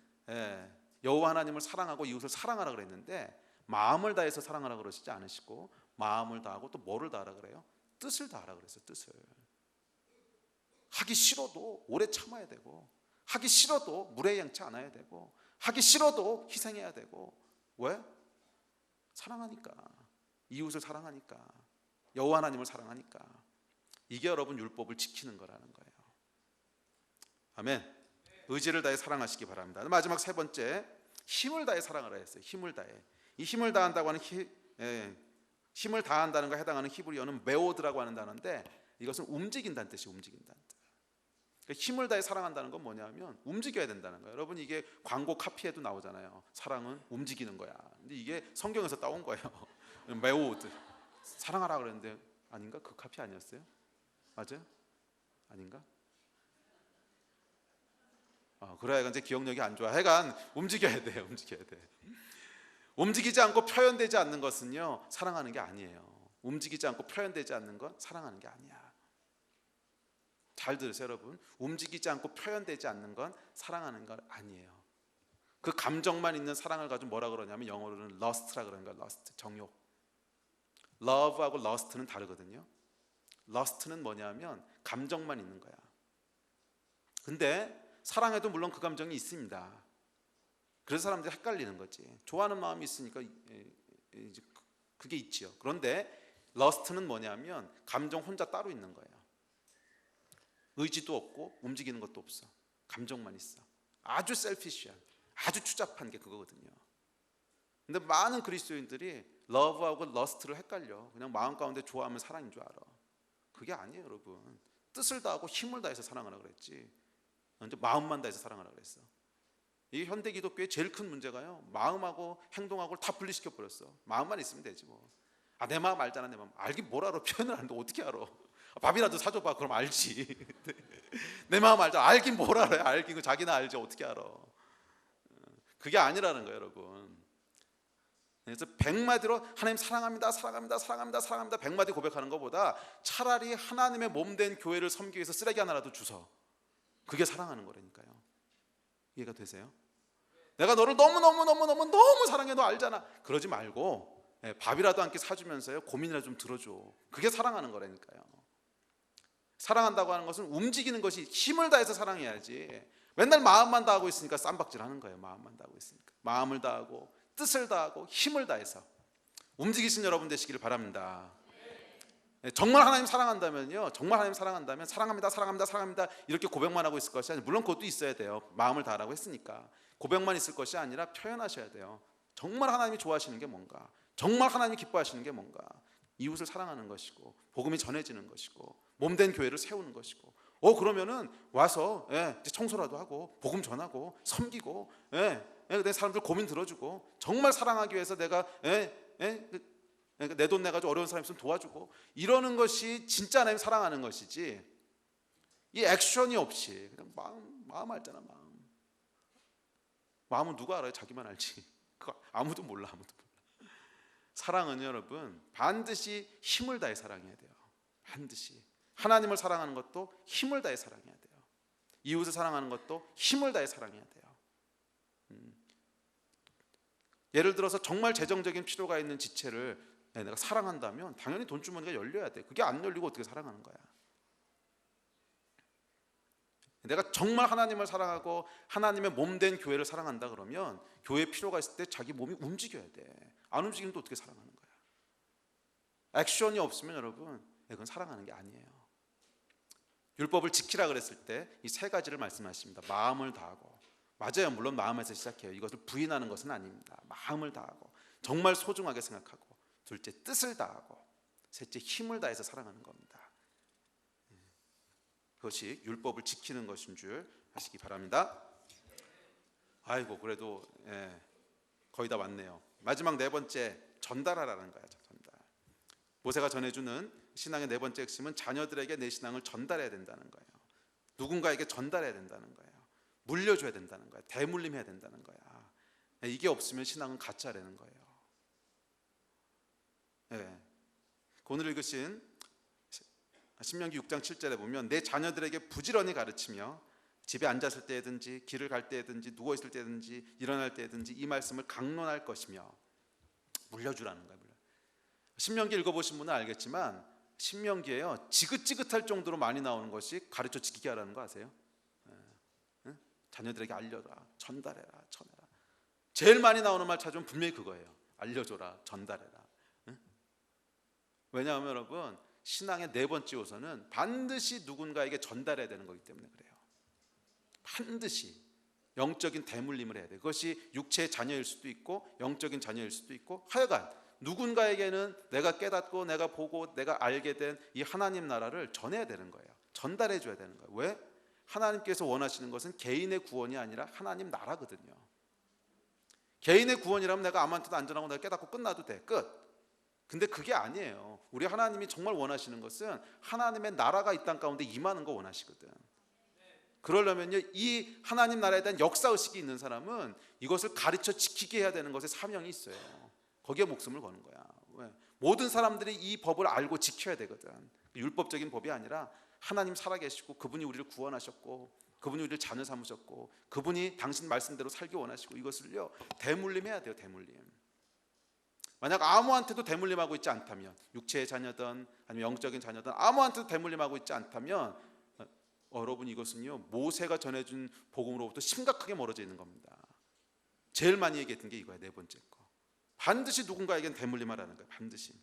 여호와 하나님을 사랑하고 이웃을 사랑하라 그랬는데 마음을 다해서 사랑하라 그러시지 않으시고 마음을 다하고 또 뭐를 다하라 그래요? 뜻을 다하라 그랬어요. 뜻을. 하기 싫어도 오래 참아야 되고 하기 싫어도 무례행치 않아야 되고 하기 싫어도 희생해야 되고. 왜? 사랑하니까. 이웃을 사랑하니까. 여호와 하나님을 사랑하니까. 이게 여러분 율법을 지키는 거라는 거예요. 아멘. 의지를 다해 사랑하시기 바랍니다. 마지막 세 번째, 힘을 다해 사랑하라 했어요. 힘을 다해. 이 힘을 다한다고 하는 힘을 다한다는 것에 해당하는 히브리어는 메오드라고 하는 단어인데 이것은 움직인다는 뜻이에요. 움직인다는 뜻. 그러니까 힘을 다해 사랑한다는 건 뭐냐면 움직여야 된다는 거예요. 여러분, 이게 광고 카피에도 나오잖아요. 사랑은 움직이는 거야. 근데 이게 성경에서 따온 거예요. 메오드. 사랑하라 그랬는데 아닌가? 그 카피 아니었어요? 맞아요? 아닌가? 그래, 이제 기억력이 안 좋아. 하여간 움직여야 돼요. 움직여야 돼. 움직이지 않고 표현되지 않는 것은요, 사랑하는 게 아니에요. 움직이지 않고 표현되지 않는 건 사랑하는 게 아니야. 잘 들으세요, 여러분. 움직이지 않고 표현되지 않는 건 사랑하는 건 아니에요. 그 감정만 있는 사랑을 가지고 뭐라 그러냐면 영어로는 lust라 그러는 거야. lust, 정욕. love하고 lust는 다르거든요. lust는 뭐냐면 감정만 있는 거야. 근데 사랑에도 물론 그 감정이 있습니다. 그래서 사람들이 헷갈리는 거지. 좋아하는 마음이 있으니까 이제 그게 있지요. 그런데 lust는 뭐냐면 감정 혼자 따로 있는 거예요. 의지도 없고 움직이는 것도 없어. 감정만 있어. 아주 셀피시한, 아주 추잡한 게 그거거든요. 근데 많은 그리스도인들이 러브하고 러스트를 헷갈려. 그냥 마음 가운데 좋아하면 사랑인 줄 알아. 그게 아니에요, 여러분. 뜻을 다하고 힘을 다해서 사랑하라 그랬지. 근데 마음만 다해서 사랑하라 그랬어. 이게 현대 기독교의 제일 큰 문제가요, 마음하고 행동하고 다 분리시켜 버렸어. 마음만 있으면 되지 뭐. 내 마음 알잖아. 내 마음. 알긴 뭘 알아. 표현을 하는데 어떻게 알아. 밥이라도 사줘봐. 그럼 알지. 내 마음 알잖아. 알긴 뭘 알아요. 알긴 그 자기나 알지. 어떻게 알아. 그게 아니라는 거예요, 여러분. 그래서 100마디로 하나님 사랑합니다, 사랑합니다, 사랑합니다, 사랑합니다 100마디 고백하는 것보다 차라리 하나님의 몸된 교회를 섬기기 위해서 쓰레기 하나라도 주서. 그게 사랑하는 거라니까요. 이해가 되세요? 내가 너를 너무 사랑해. 너 알잖아. 그러지 말고 밥이라도 한 끼 사주면서요, 고민이라도 좀 들어줘. 그게 사랑하는 거라니까요. 사랑한다고 하는 것은 움직이는 것이, 힘을 다해서 사랑해야지. 맨날 마음만 다하고 있으니까 쌈박질 하는 거예요. 마음만 다하고 있으니까. 마음을 다하고 뜻을 다하고 힘을 다해서 움직이신 여러분 되시기를 바랍니다. 정말 하나님 사랑한다면요, 정말 하나님 사랑한다면 사랑합니다, 사랑합니다, 사랑합니다 이렇게 고백만 하고 있을 것이 아니라, 물론 그것도 있어야 돼요. 마음을 다하라고 했으니까. 고백만 있을 것이 아니라 표현하셔야 돼요. 정말 하나님이 좋아하시는 게 뭔가, 정말 하나님이 기뻐하시는 게 뭔가. 이웃을 사랑하는 것이고 복음이 전해지는 것이고 몸된 교회를 세우는 것이고, 그러면은 와서 이제 청소라도 하고 복음 전하고 섬기고, 내 사람들 고민 들어주고, 정말 사랑하기 위해서 내가 내 돈 내가지고 어려운 사람 있으면 도와주고, 이러는 것이 진짜 하나님 사랑하는 것이지, 이 액션이 없이 그냥 마음 알잖아. 마음은 누가 알아요? 자기만 알지. 그거 아무도 몰라. 사랑은 여러분 반드시 힘을 다해 사랑해야 돼요. 반드시 하나님을 사랑하는 것도 힘을 다해 사랑해야 돼요. 이웃을 사랑하는 것도 힘을 다해 사랑해야 돼요. 예를 들어서 정말 재정적인 필요가 있는 지체를 내가 사랑한다면 당연히 돈주머니가 열려야 돼. 그게 안 열리고 어떻게 사랑하는 거야? 내가 정말 하나님을 사랑하고 하나님의 몸된 교회를 사랑한다 그러면 교회에 필요가 있을 때 자기 몸이 움직여야 돼. 안 움직이면 또 어떻게 사랑하는 거야? 액션이 없으면 여러분 이건 사랑하는 게 아니에요. 율법을 지키라 그랬을 때 이 세 가지를 말씀하십니다. 마음을 다하고, 맞아요. 물론 마음에서 시작해요. 이것을 부인하는 것은 아닙니다. 마음을 다하고 정말 소중하게 생각하고, 둘째 뜻을 다하고, 셋째 힘을 다해서 사랑하는 겁니다. 그것이 율법을 지키는 것인 줄 아시기 바랍니다. 아이고 그래도 거의 다 왔네요. 마지막 네 번째, 전달하라는 거야. 전달. 모세가 전해주는 신앙의 네 번째 핵심은 자녀들에게 내 신앙을 전달해야 된다는 거예요. 누군가에게 전달해야 된다는 거예요. 물려줘야 된다는 거예요. 대물림해야 된다는 거야. 이게 없으면 신앙은 가짜라는 거예요. 오늘 읽으신 신명기 6장 7절에 보면 내 자녀들에게 부지런히 가르치며 집에 앉았을 때든지 길을 갈 때든지 누워있을 때든지 일어날 때든지 이 말씀을 강론할 것이며, 물려주라는 거예요. 신명기 읽어보신 분은 알겠지만 신명기에요 지긋지긋할 정도로 많이 나오는 것이 가르쳐 지키게 하라는 거 아세요? 자녀들에게 알려라, 전달해라, 전해라. 제일 많이 나오는 말 찾으면 분명히 그거예요. 알려줘라, 전달해라. 왜냐하면 여러분 신앙의 네 번째 요소는 반드시 누군가에게 전달해야 되는 거기 때문에 그래요. 반드시 영적인 대물림을 해야 돼요. 그것이 육체의 자녀일 수도 있고 영적인 자녀일 수도 있고, 하여간 누군가에게는 내가 깨닫고 내가 보고 내가 알게 된 이 하나님 나라를 전해야 되는 거예요. 전달해 줘야 되는 거예요. 왜? 하나님께서 원하시는 것은 개인의 구원이 아니라 하나님 나라거든요. 개인의 구원이라면 내가 아무한테도 안전하고 내가 깨닫고 끝나도 돼. 끝. 근데 그게 아니에요. 우리 하나님이 정말 원하시는 것은 하나님의 나라가 이 땅 가운데 임하는 거 원하시거든. 그러려면요 이 하나님 나라에 대한 역사의식이 있는 사람은 이것을 가르쳐 지키게 해야 되는 것에 사명이 있어요. 거기에 목숨을 거는 거야. 왜? 모든 사람들이 이 법을 알고 지켜야 되거든. 율법적인 법이 아니라 하나님 살아계시고 그분이 우리를 구원하셨고 그분이 우리를 자녀 삼으셨고 그분이 당신 말씀대로 살기 원하시고, 이것을요 대물림해야 돼요. 대물림. 만약 아무한테도 대물림하고 있지 않다면, 육체의 자녀든 아니면 영적인 자녀든 아무한테도 대물림하고 있지 않다면 여러분 이것은요 모세가 전해준 복음으로부터 심각하게 멀어져 있는 겁니다. 제일 많이 얘기했던 게 이거야. 네 번째 거. 반드시 누군가에겐 대물림하라는 거예요. 반드시.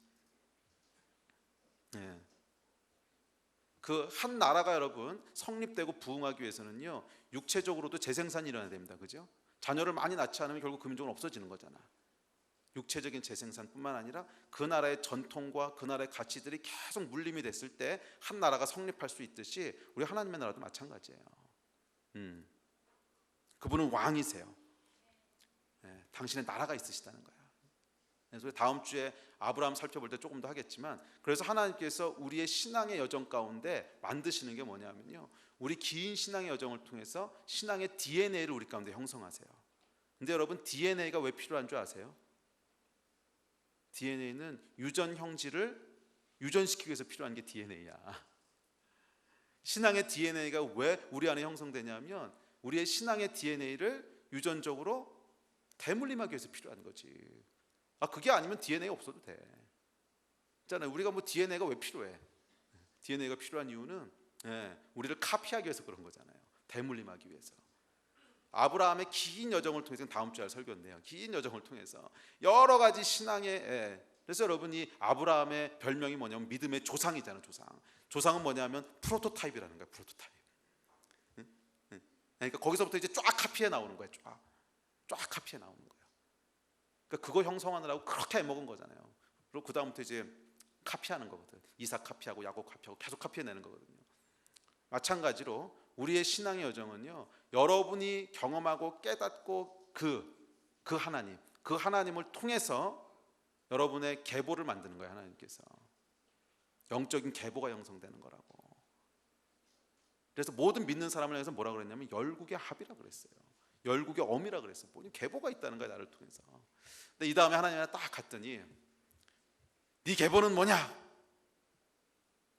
그 한 나라가 여러분 성립되고 부흥하기 위해서는요 육체적으로도 재생산이 일어나야 됩니다. 그죠? 자녀를 많이 낳지 않으면 결국 그 민족은 없어지는 거잖아. 육체적인 재생산뿐만 아니라 그 나라의 전통과 그 나라의 가치들이 계속 물림이 됐을 때 한 나라가 성립할 수 있듯이 우리 하나님의 나라도 마찬가지예요. 그분은 왕이세요. 당신의 나라가 있으시다는 거야. 그래서 다음 주에 아브라함 살펴볼 때 조금 더 하겠지만, 그래서 하나님께서 우리의 신앙의 여정 가운데 만드시는 게 뭐냐면요 우리 긴 신앙의 여정을 통해서 신앙의 DNA를 우리 가운데 형성하세요. 근데 여러분 DNA가 왜 필요한 줄 아세요? DNA는 유전 형질을 유전시키기 위해서 필요한 게 DNA야. 신앙의 DNA가 왜 우리 안에 형성되냐면 우리의 신앙의 DNA를 유전적으로 대물림하기 위해서 필요한 거지. 그게 아니면 DNA 없어도 돼. 있잖아요. 우리가 뭐 DNA가 왜 필요해? DNA가 필요한 이유는 우리를 카피하기 위해서 그런 거잖아요. 대물림하기 위해서. 아브라함의 긴 여정을 통해서, 다음 주에 할 설교인데요, 긴 여정을 통해서 여러 가지 신앙의 그래서 여러분이 아브라함의 별명이 뭐냐면 믿음의 조상이잖아요. 조상은 뭐냐면 프로토타입이라는 거예요. 프로토타입. 그러니까 거기서부터 이제 쫙 카피해 나오는 거예요. 쫙 카피해 나오는 거예요. 그러니까 그거 형성하느라고 그렇게 해먹은 거잖아요. 그리고 그 다음부터 이제 카피하는 거거든. 이삭 카피하고 야곱 카피하고 계속 카피해내는 거거든요. 마찬가지로 우리의 신앙의 여정은요 여러분이 경험하고 깨닫고 그 하나님을 통해서 여러분의 계보를 만드는 거예요. 하나님께서 영적인 계보가 형성되는 거라고. 그래서 모든 믿는 사람을 향해서 뭐라 그랬냐면 열국의 합이라 그랬어요. 열국의 엄이라 그랬어요. 뭐니 계보가 있다는 거예요. 나를 통해서. 근데 이 다음에 하나님이 딱 갔더니 네 계보는 뭐냐?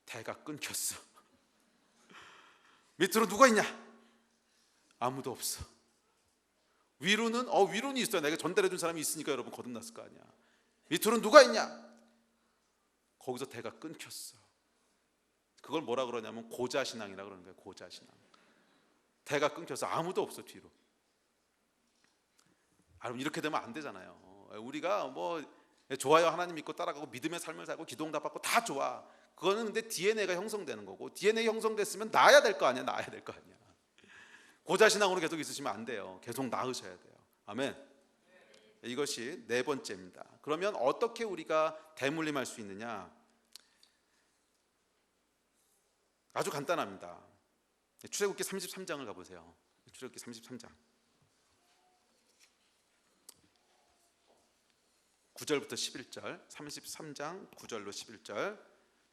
대가 끊겼어. 밑으로 누가 있냐? 아무도 없어. 위로는 있어요. 내가 전달해 준 사람이 있으니까 여러분 거듭났을 거 아니야. 밑으로는 누가 있냐? 거기서 대가 끊겼어. 그걸 뭐라 그러냐면 고자신앙이라 그러는 거예요. 고자신앙. 대가 끊겨서 아무도 없어 뒤로. 여러분 이렇게 되면 안 되잖아요. 우리가 뭐 좋아요, 하나님 믿고 따라가고 믿음의 삶을 살고 기도응답 받고 다 좋아. 그거는 근데 DNA가 형성되는 거고, DNA 형성됐으면 나아야 될 거 아니야. 나아야 될 거 아니야. 고자신앙으로 계속 있으시면 안 돼요. 계속 나으셔야 돼요. 아멘. 이것이 네 번째입니다. 그러면 어떻게 우리가 대물림할 수 있느냐? 아주 간단합니다. 출애굽기 33장을 가보세요. 출애굽기 33장 9절부터 11절, 33장 9절로 11절,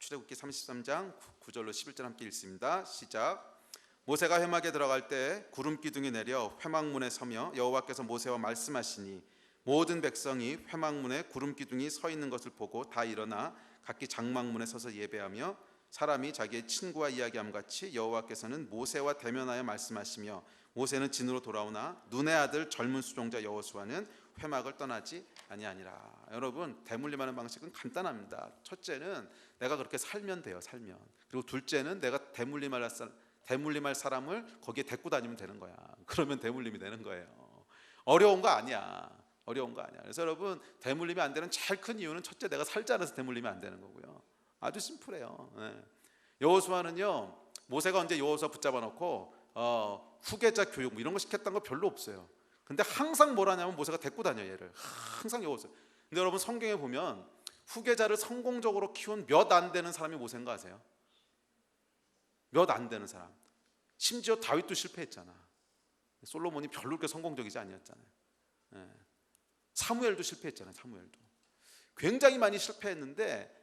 출애굽기 33장 9절로 11절 함께 읽습니다. 시작. 모세가 회막에 들어갈 때 구름 기둥이 내려 회막문에 서며 여호와께서 모세와 말씀하시니 모든 백성이 회막문에 구름 기둥이 서 있는 것을 보고 다 일어나 각기 장막문에 서서 예배하며 사람이 자기의 친구와 이야기함 같이 여호와께서는 모세와 대면하여 말씀하시며 모세는 진으로 돌아오나 눈의 아들 젊은 수종자 여호수아는 회막을 떠나지 아니하니라. 여러분 대물림하는 방식은 간단합니다. 첫째는 내가 그렇게 살면 돼요. 살면. 그리고 둘째는 내가 대물림할 사람을 거기에 데리고 다니면 되는 거야. 그러면 대물림이 되는 거예요. 어려운 거 아니야. 어려운 거 아니야. 그래서 여러분 대물림이 안 되는 제일 큰 이유는 첫째 내가 살지 않아서 대물림이 안 되는 거고요. 아주 심플해요. 여호수아는요, 모세가 언제 여호수아 붙잡아 놓고 후계자 교육 뭐 이런 거 시켰던 거 별로 없어요. 근데 항상 뭘 하냐면 모세가 데리고 다녀 얘를. 항상 여호수아. 근데 여러분 성경에 보면 후계자를 성공적으로 키운 몇 안 되는 사람이 모세인 거 아세요? 몇 안 되는 사람. 심지어 다윗도 실패했잖아. 솔로몬이 별로 그렇게 성공적이지 아니었잖아요. 사무엘도 실패했잖아요. 사무엘도 굉장히 많이 실패했는데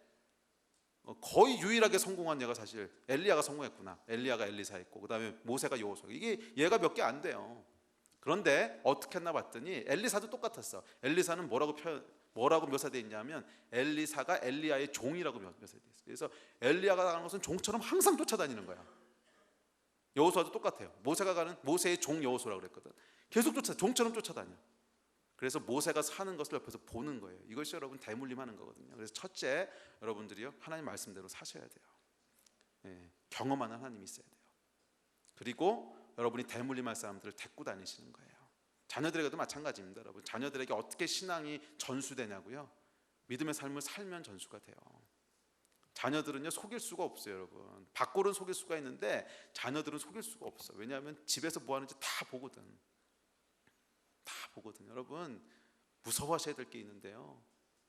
거의 유일하게 성공한 얘가 사실 엘리야가 성공했구나. 엘리야가 엘리사 했고 그다음에 모세가 여호수아. 이게 얘가 몇 개 안 돼요. 그런데 어떻게 했나 봤더니 엘리사도 똑같았어. 엘리사는 뭐라고 묘사되어 있냐면 엘리사가 엘리야의 종이라고 묘사되어 있어요. 그래서 엘리야가 가는 것은 종처럼 항상 쫓아다니는 거야. 여호수아도 똑같아요. 모세가 가는 모세의 종 여호수아라고 그랬거든. 계속 종처럼 쫓아다녀. 그래서 모세가 사는 것을 옆에서 보는 거예요. 이것이 여러분 대물림하는 거거든요. 그래서 첫째 여러분들이요 하나님 말씀대로 사셔야 돼요. 경험하는 하나님이 있어야 돼요. 그리고 여러분이 대물림할 사람들을 데리고 다니시는 거예요. 자녀들에게도 마찬가지입니다. 여러분 자녀들에게 어떻게 신앙이 전수되냐고요. 믿음의 삶을 살면 전수가 돼요. 자녀들은요 속일 수가 없어요. 여러분 밖으로는 속일 수가 있는데 자녀들은 속일 수가 없어. 왜냐하면 집에서 뭐 하는지 다 보거든. 여러분 무서워하셔야 될 게 있는데요.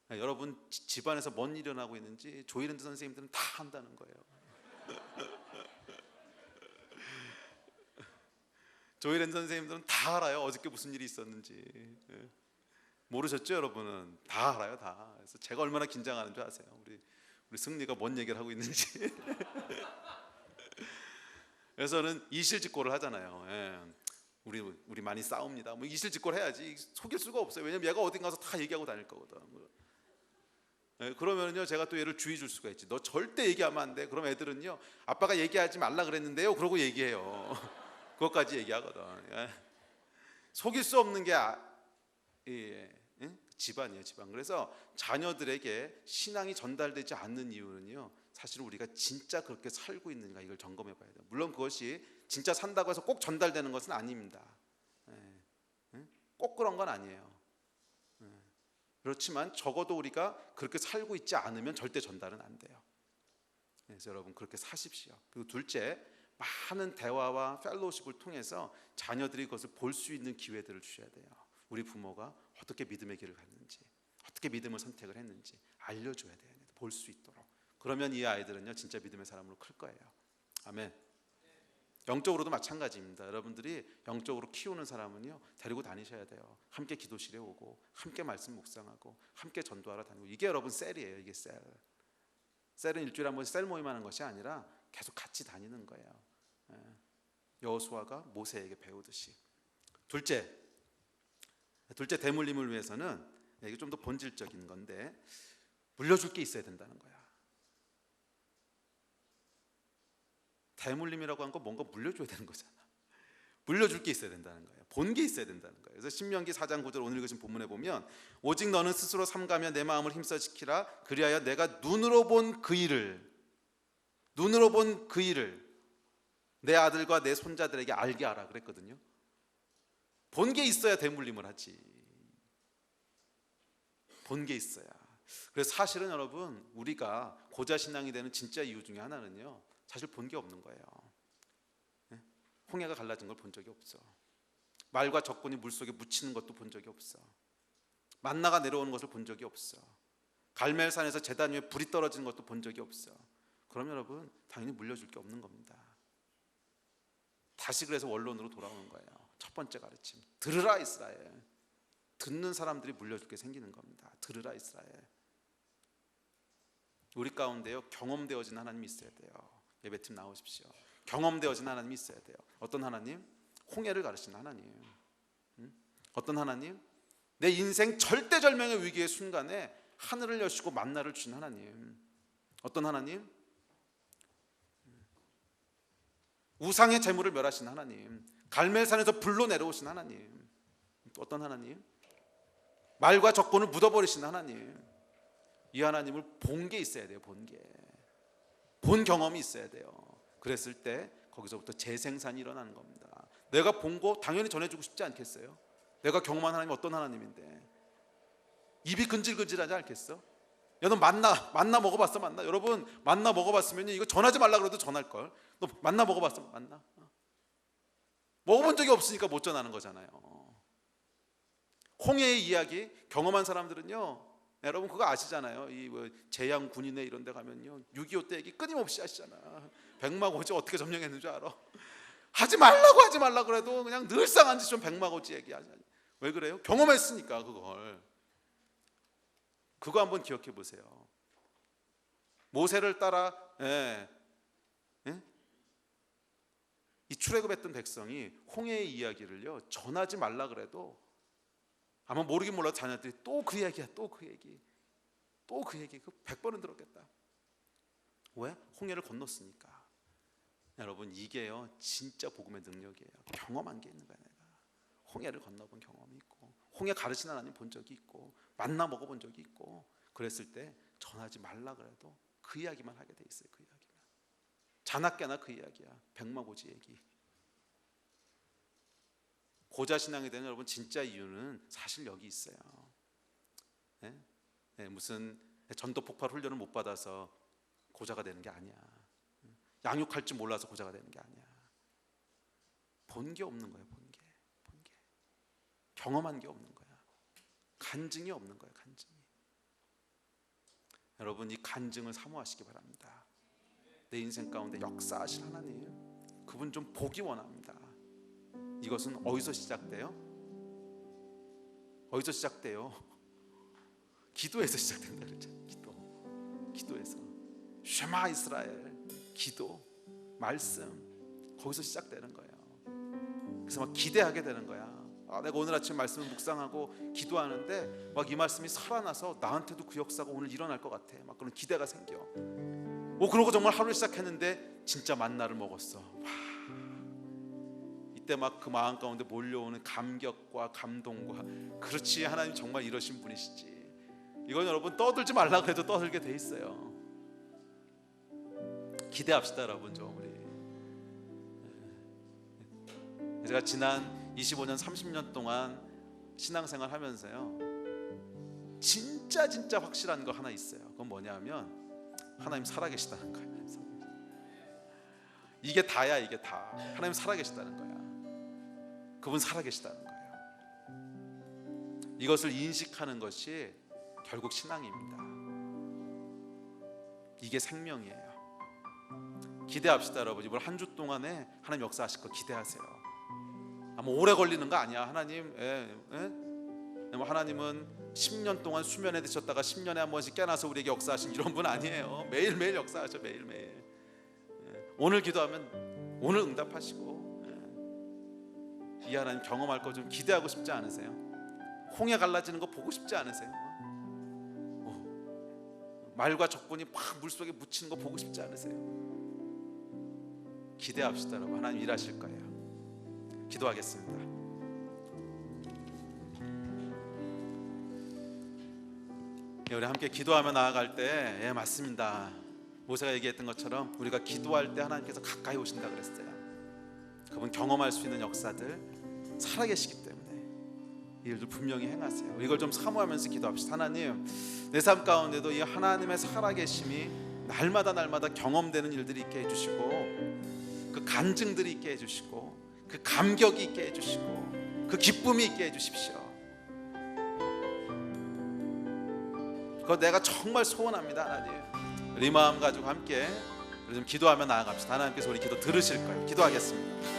여러분 집안에서 뭔 일이 일어나고 있는지 조이랜드 선생님들은 다 한다는 거예요. 조이랜드 선생님들은 다 알아요. 어저께 무슨 일이 있었는지. 모르셨죠? 여러분은 다 알아요. 다. 그래서 제가 얼마나 긴장하는 줄 아세요? 우리 승리가 뭔 얘기를 하고 있는지. 그래서는 이실직고를 하잖아요. 우리 많이 싸웁니다. 뭐 이실직고를 해야지. 속일 수가 없어요. 왜냐면 얘가 어딘 가서 다 얘기하고 다닐 거거든. 그러면요 제가 또 얘를 주의 줄 수가 있지. 너 절대 얘기하면 안 돼. 그럼 애들은요 아빠가 얘기하지 말라 그랬는데요. 그러고 얘기해요. 그것까지 얘기하거든. 속일 수 없는 게 집안이에요. 집안. 그래서 자녀들에게 신앙이 전달되지 않는 이유는요 사실은 우리가 진짜 그렇게 살고 있는가 이걸 점검해 봐야 돼요. 물론 그것이 진짜 산다고 해서 꼭 전달되는 것은 아닙니다. 꼭 그런 건 아니에요. 그렇지만 적어도 우리가 그렇게 살고 있지 않으면 절대 전달은 안 돼요. 그래서 여러분 그렇게 사십시오. 그리고 둘째, 많은 대화와 펠로우십을 통해서 자녀들이 그것을 볼 수 있는 기회들을 주셔야 돼요. 우리 부모가 어떻게 믿음의 길을 갔는지, 어떻게 믿음을 선택을 했는지 알려줘야 돼요. 볼 수 있도록. 그러면 이 아이들은요 진짜 믿음의 사람으로 클 거예요. 아멘. 영적으로도 마찬가지입니다. 여러분들이 영적으로 키우는 사람은요 데리고 다니셔야 돼요. 함께 기도실에 오고 함께 말씀 묵상하고 함께 전도하러 다니고. 이게 여러분 셀이에요. 이게 셀. 셀은 일주일에 한 번씩 셀 모임하는 것이 아니라 계속 같이 다니는 거예요. 여호수아가 모세에게 배우듯이. 둘째 대물림을 위해서는 이게 좀 더 본질적인 건데 물려줄 게 있어야 된다는 거야. 대물림이라고 한 건 뭔가 물려줘야 되는 거잖아. 물려줄 게 있어야 된다는 거예요. 본 게 있어야 된다는 거예요. 그래서 신명기 4장 9절 오늘 읽으신 본문에 보면 오직 너는 스스로 삼가며 내 마음을 힘써 지키라. 그리하여 내가 눈으로 본 그 일을 내 아들과 내 손자들에게 알게 하라 그랬거든요. 본 게 있어야 대물림을 하지. 본 게 있어야. 그래서 사실은 여러분, 우리가 고자신앙이 되는 진짜 이유 중에 하나는요, 사실 본 게 없는 거예요. 홍해가 갈라진 걸 본 적이 없어. 말과 적군이 물속에 묻히는 것도 본 적이 없어. 만나가 내려오는 것을 본 적이 없어. 갈멜산에서 제단 위에 불이 떨어지는 것도 본 적이 없어. 그럼 여러분, 당연히 물려줄 게 없는 겁니다. 다시 그래서 원론으로 돌아오는 거예요. 첫 번째 가르침, 들으라 이스라엘. 듣는 사람들이 물려줄 게 생기는 겁니다. 들으라 이스라엘. 우리 가운데요, 경험되어진 하나님이 있어야 돼요. 예배팀 나오십시오. 경험되어진 하나님이 있어야 돼요. 어떤 하나님? 홍해를 가르치는 하나님. 어떤 하나님? 내 인생 절대절명의 위기의 순간에 하늘을 여시고 만나를 주신 하나님. 어떤 하나님? 우상의 재물을 멸하신 하나님. 갈멜산에서 불로 내려오신 하나님. 또 어떤 하나님? 말과 적군을 묻어버리신 하나님. 이 하나님을 본 게 있어야 돼요. 본 게. 본 경험이 있어야 돼요. 그랬을 때 거기서부터 재생산이 일어나는 겁니다. 내가 본 거 당연히 전해주고 싶지 않겠어요? 내가 경험한 하나님이 어떤 하나님인데 입이 근질근질하지 않겠어? 야, 너 만나 먹어봤어? 만나? 여러분, 만나 먹어봤으면 이거 전하지 말라 그래도 전할걸. 너 만나 먹어봤어? 만나? 먹어본 적이 없으니까 못 전하는 거잖아요. 홍해의 이야기 경험한 사람들은요, 여러분 그거 아시잖아요. 이 뭐 재양 군인회 이런 데 가면요, 6.25 때 얘기 끊임없이 하시잖아. 백마고지 어떻게 점령했는 줄 알아? 하지 말라고 그래도 그냥 늘상 한 짓 좀 백마고지 얘기하잖아요. 왜 그래요? 경험했으니까. 그거 한번 기억해 보세요. 모세를 따라 이 출애굽했던 백성이 홍해의 이야기를요 전하지 말라 그래도 아마 모르긴 몰라도 자녀들이 또 그 얘기야, 또 그 얘기, 그 100번은 들었겠다. 왜? 홍해를 건넜으니까. 여러분, 이게요 진짜 복음의 능력이에요. 경험한 게 있는 거야. 내가 홍해를 건너본 경험이 있고, 홍해 가르치는 하나님 본 적이 있고, 만나 먹어본 적이 있고, 그랬을 때 전하지 말라 그래도 그 이야기만 하게 돼 있어요. 그 이야기만. 자나깨나 그 이야기야. 백마고지 얘기. 고자신앙이 되는 여러분 진짜 이유는 사실 여기 있어요. 무슨 전도폭발 훈련을 못 받아서 고자가 되는 게 아니야. 양육할 줄 몰라서 고자가 되는 게 아니야. 본 게 없는 거예요. 본 게. 경험한 게 없는 거야. 간증이 없는 거예요. 간증이. 여러분, 이 간증을 사모하시기 바랍니다. 내 인생 가운데 역사하실 하나님, 그분 좀 보기 원합니다. 이것은 어디서 시작돼요? 어디서 시작돼요? 기도에서 시작된다 그랬잖아요. 기도에서. 쉐마 이스라엘. 기도, 말씀, 거기서 시작되는 거예요. 그래서 막 기대하게 되는 거야. 내가 오늘 아침 말씀을 묵상하고 기도하는데 막 이 말씀이 살아나서 나한테도 그 역사가 오늘 일어날 것 같아. 막 그런 기대가 생겨. 그러고 정말 하루를 시작했는데 진짜 만나를 먹었어. 이때 막 그 마음 가운데 몰려오는 감격과 감동과, 그렇지, 하나님 정말 이러신 분이시지. 이건 여러분 떠들지 말라고 해도 떠들게 돼 있어요. 기대합시다 여러분. 좀 우리 제가 지난 25년 30년 동안 신앙생활 하면서요 진짜 확실한 거 하나 있어요. 그건 뭐냐면 하나님 살아계시다는 거예요. 이게 다야. 이게 다. 하나님 살아계시다는 거야. 그분 살아계시다는 거예요. 이것을 인식하는 것이 결국 신앙입니다. 이게 생명이에요. 기대합시다 여러분. 이번 한 주 동안에 하나님 역사하실 거 기대하세요. 아마 오래 걸리는 거 아니야. 하나님, 하나님은 10년 동안 수면에 드셨다가 10년에 한 번씩 깨어나서 우리에게 역사하신 이런 분 아니에요. 매일매일 역사하셔. 매일매일. 오늘 기도하면 오늘 응답하시고. 이 하나님 경험할 거 좀 기대하고 싶지 않으세요? 홍해 갈라지는 거 보고 싶지 않으세요? 말과 적군이 막 물속에 묻히는 거 보고 싶지 않으세요? 기대합시다. 여러분, 하나님 일하실 거예요. 기도하겠습니다. 우리 함께 기도하며 나아갈 때, 맞습니다. 모세가 얘기했던 것처럼 우리가 기도할 때 하나님께서 가까이 오신다 그랬어요. 그분 경험할 수 있는 역사들 살아계시기 때문에 이 일들 분명히 행하세요. 이걸 좀 사모하면서 기도합시다. 하나님, 내 삶 가운데도 이 하나님의 살아계심이 날마다 경험되는 일들이 있게 해주시고, 그 간증들이 있게 해주시고, 그 감격이 있게 해주시고, 그 기쁨이 있게 해주십시오. 그거 내가 정말 소원합니다. 하나님, 우리 마음 가지고 함께 우리 좀 기도하며 나아갑시다. 하나님께서 우리 기도 들으실 거예요. 기도하겠습니다.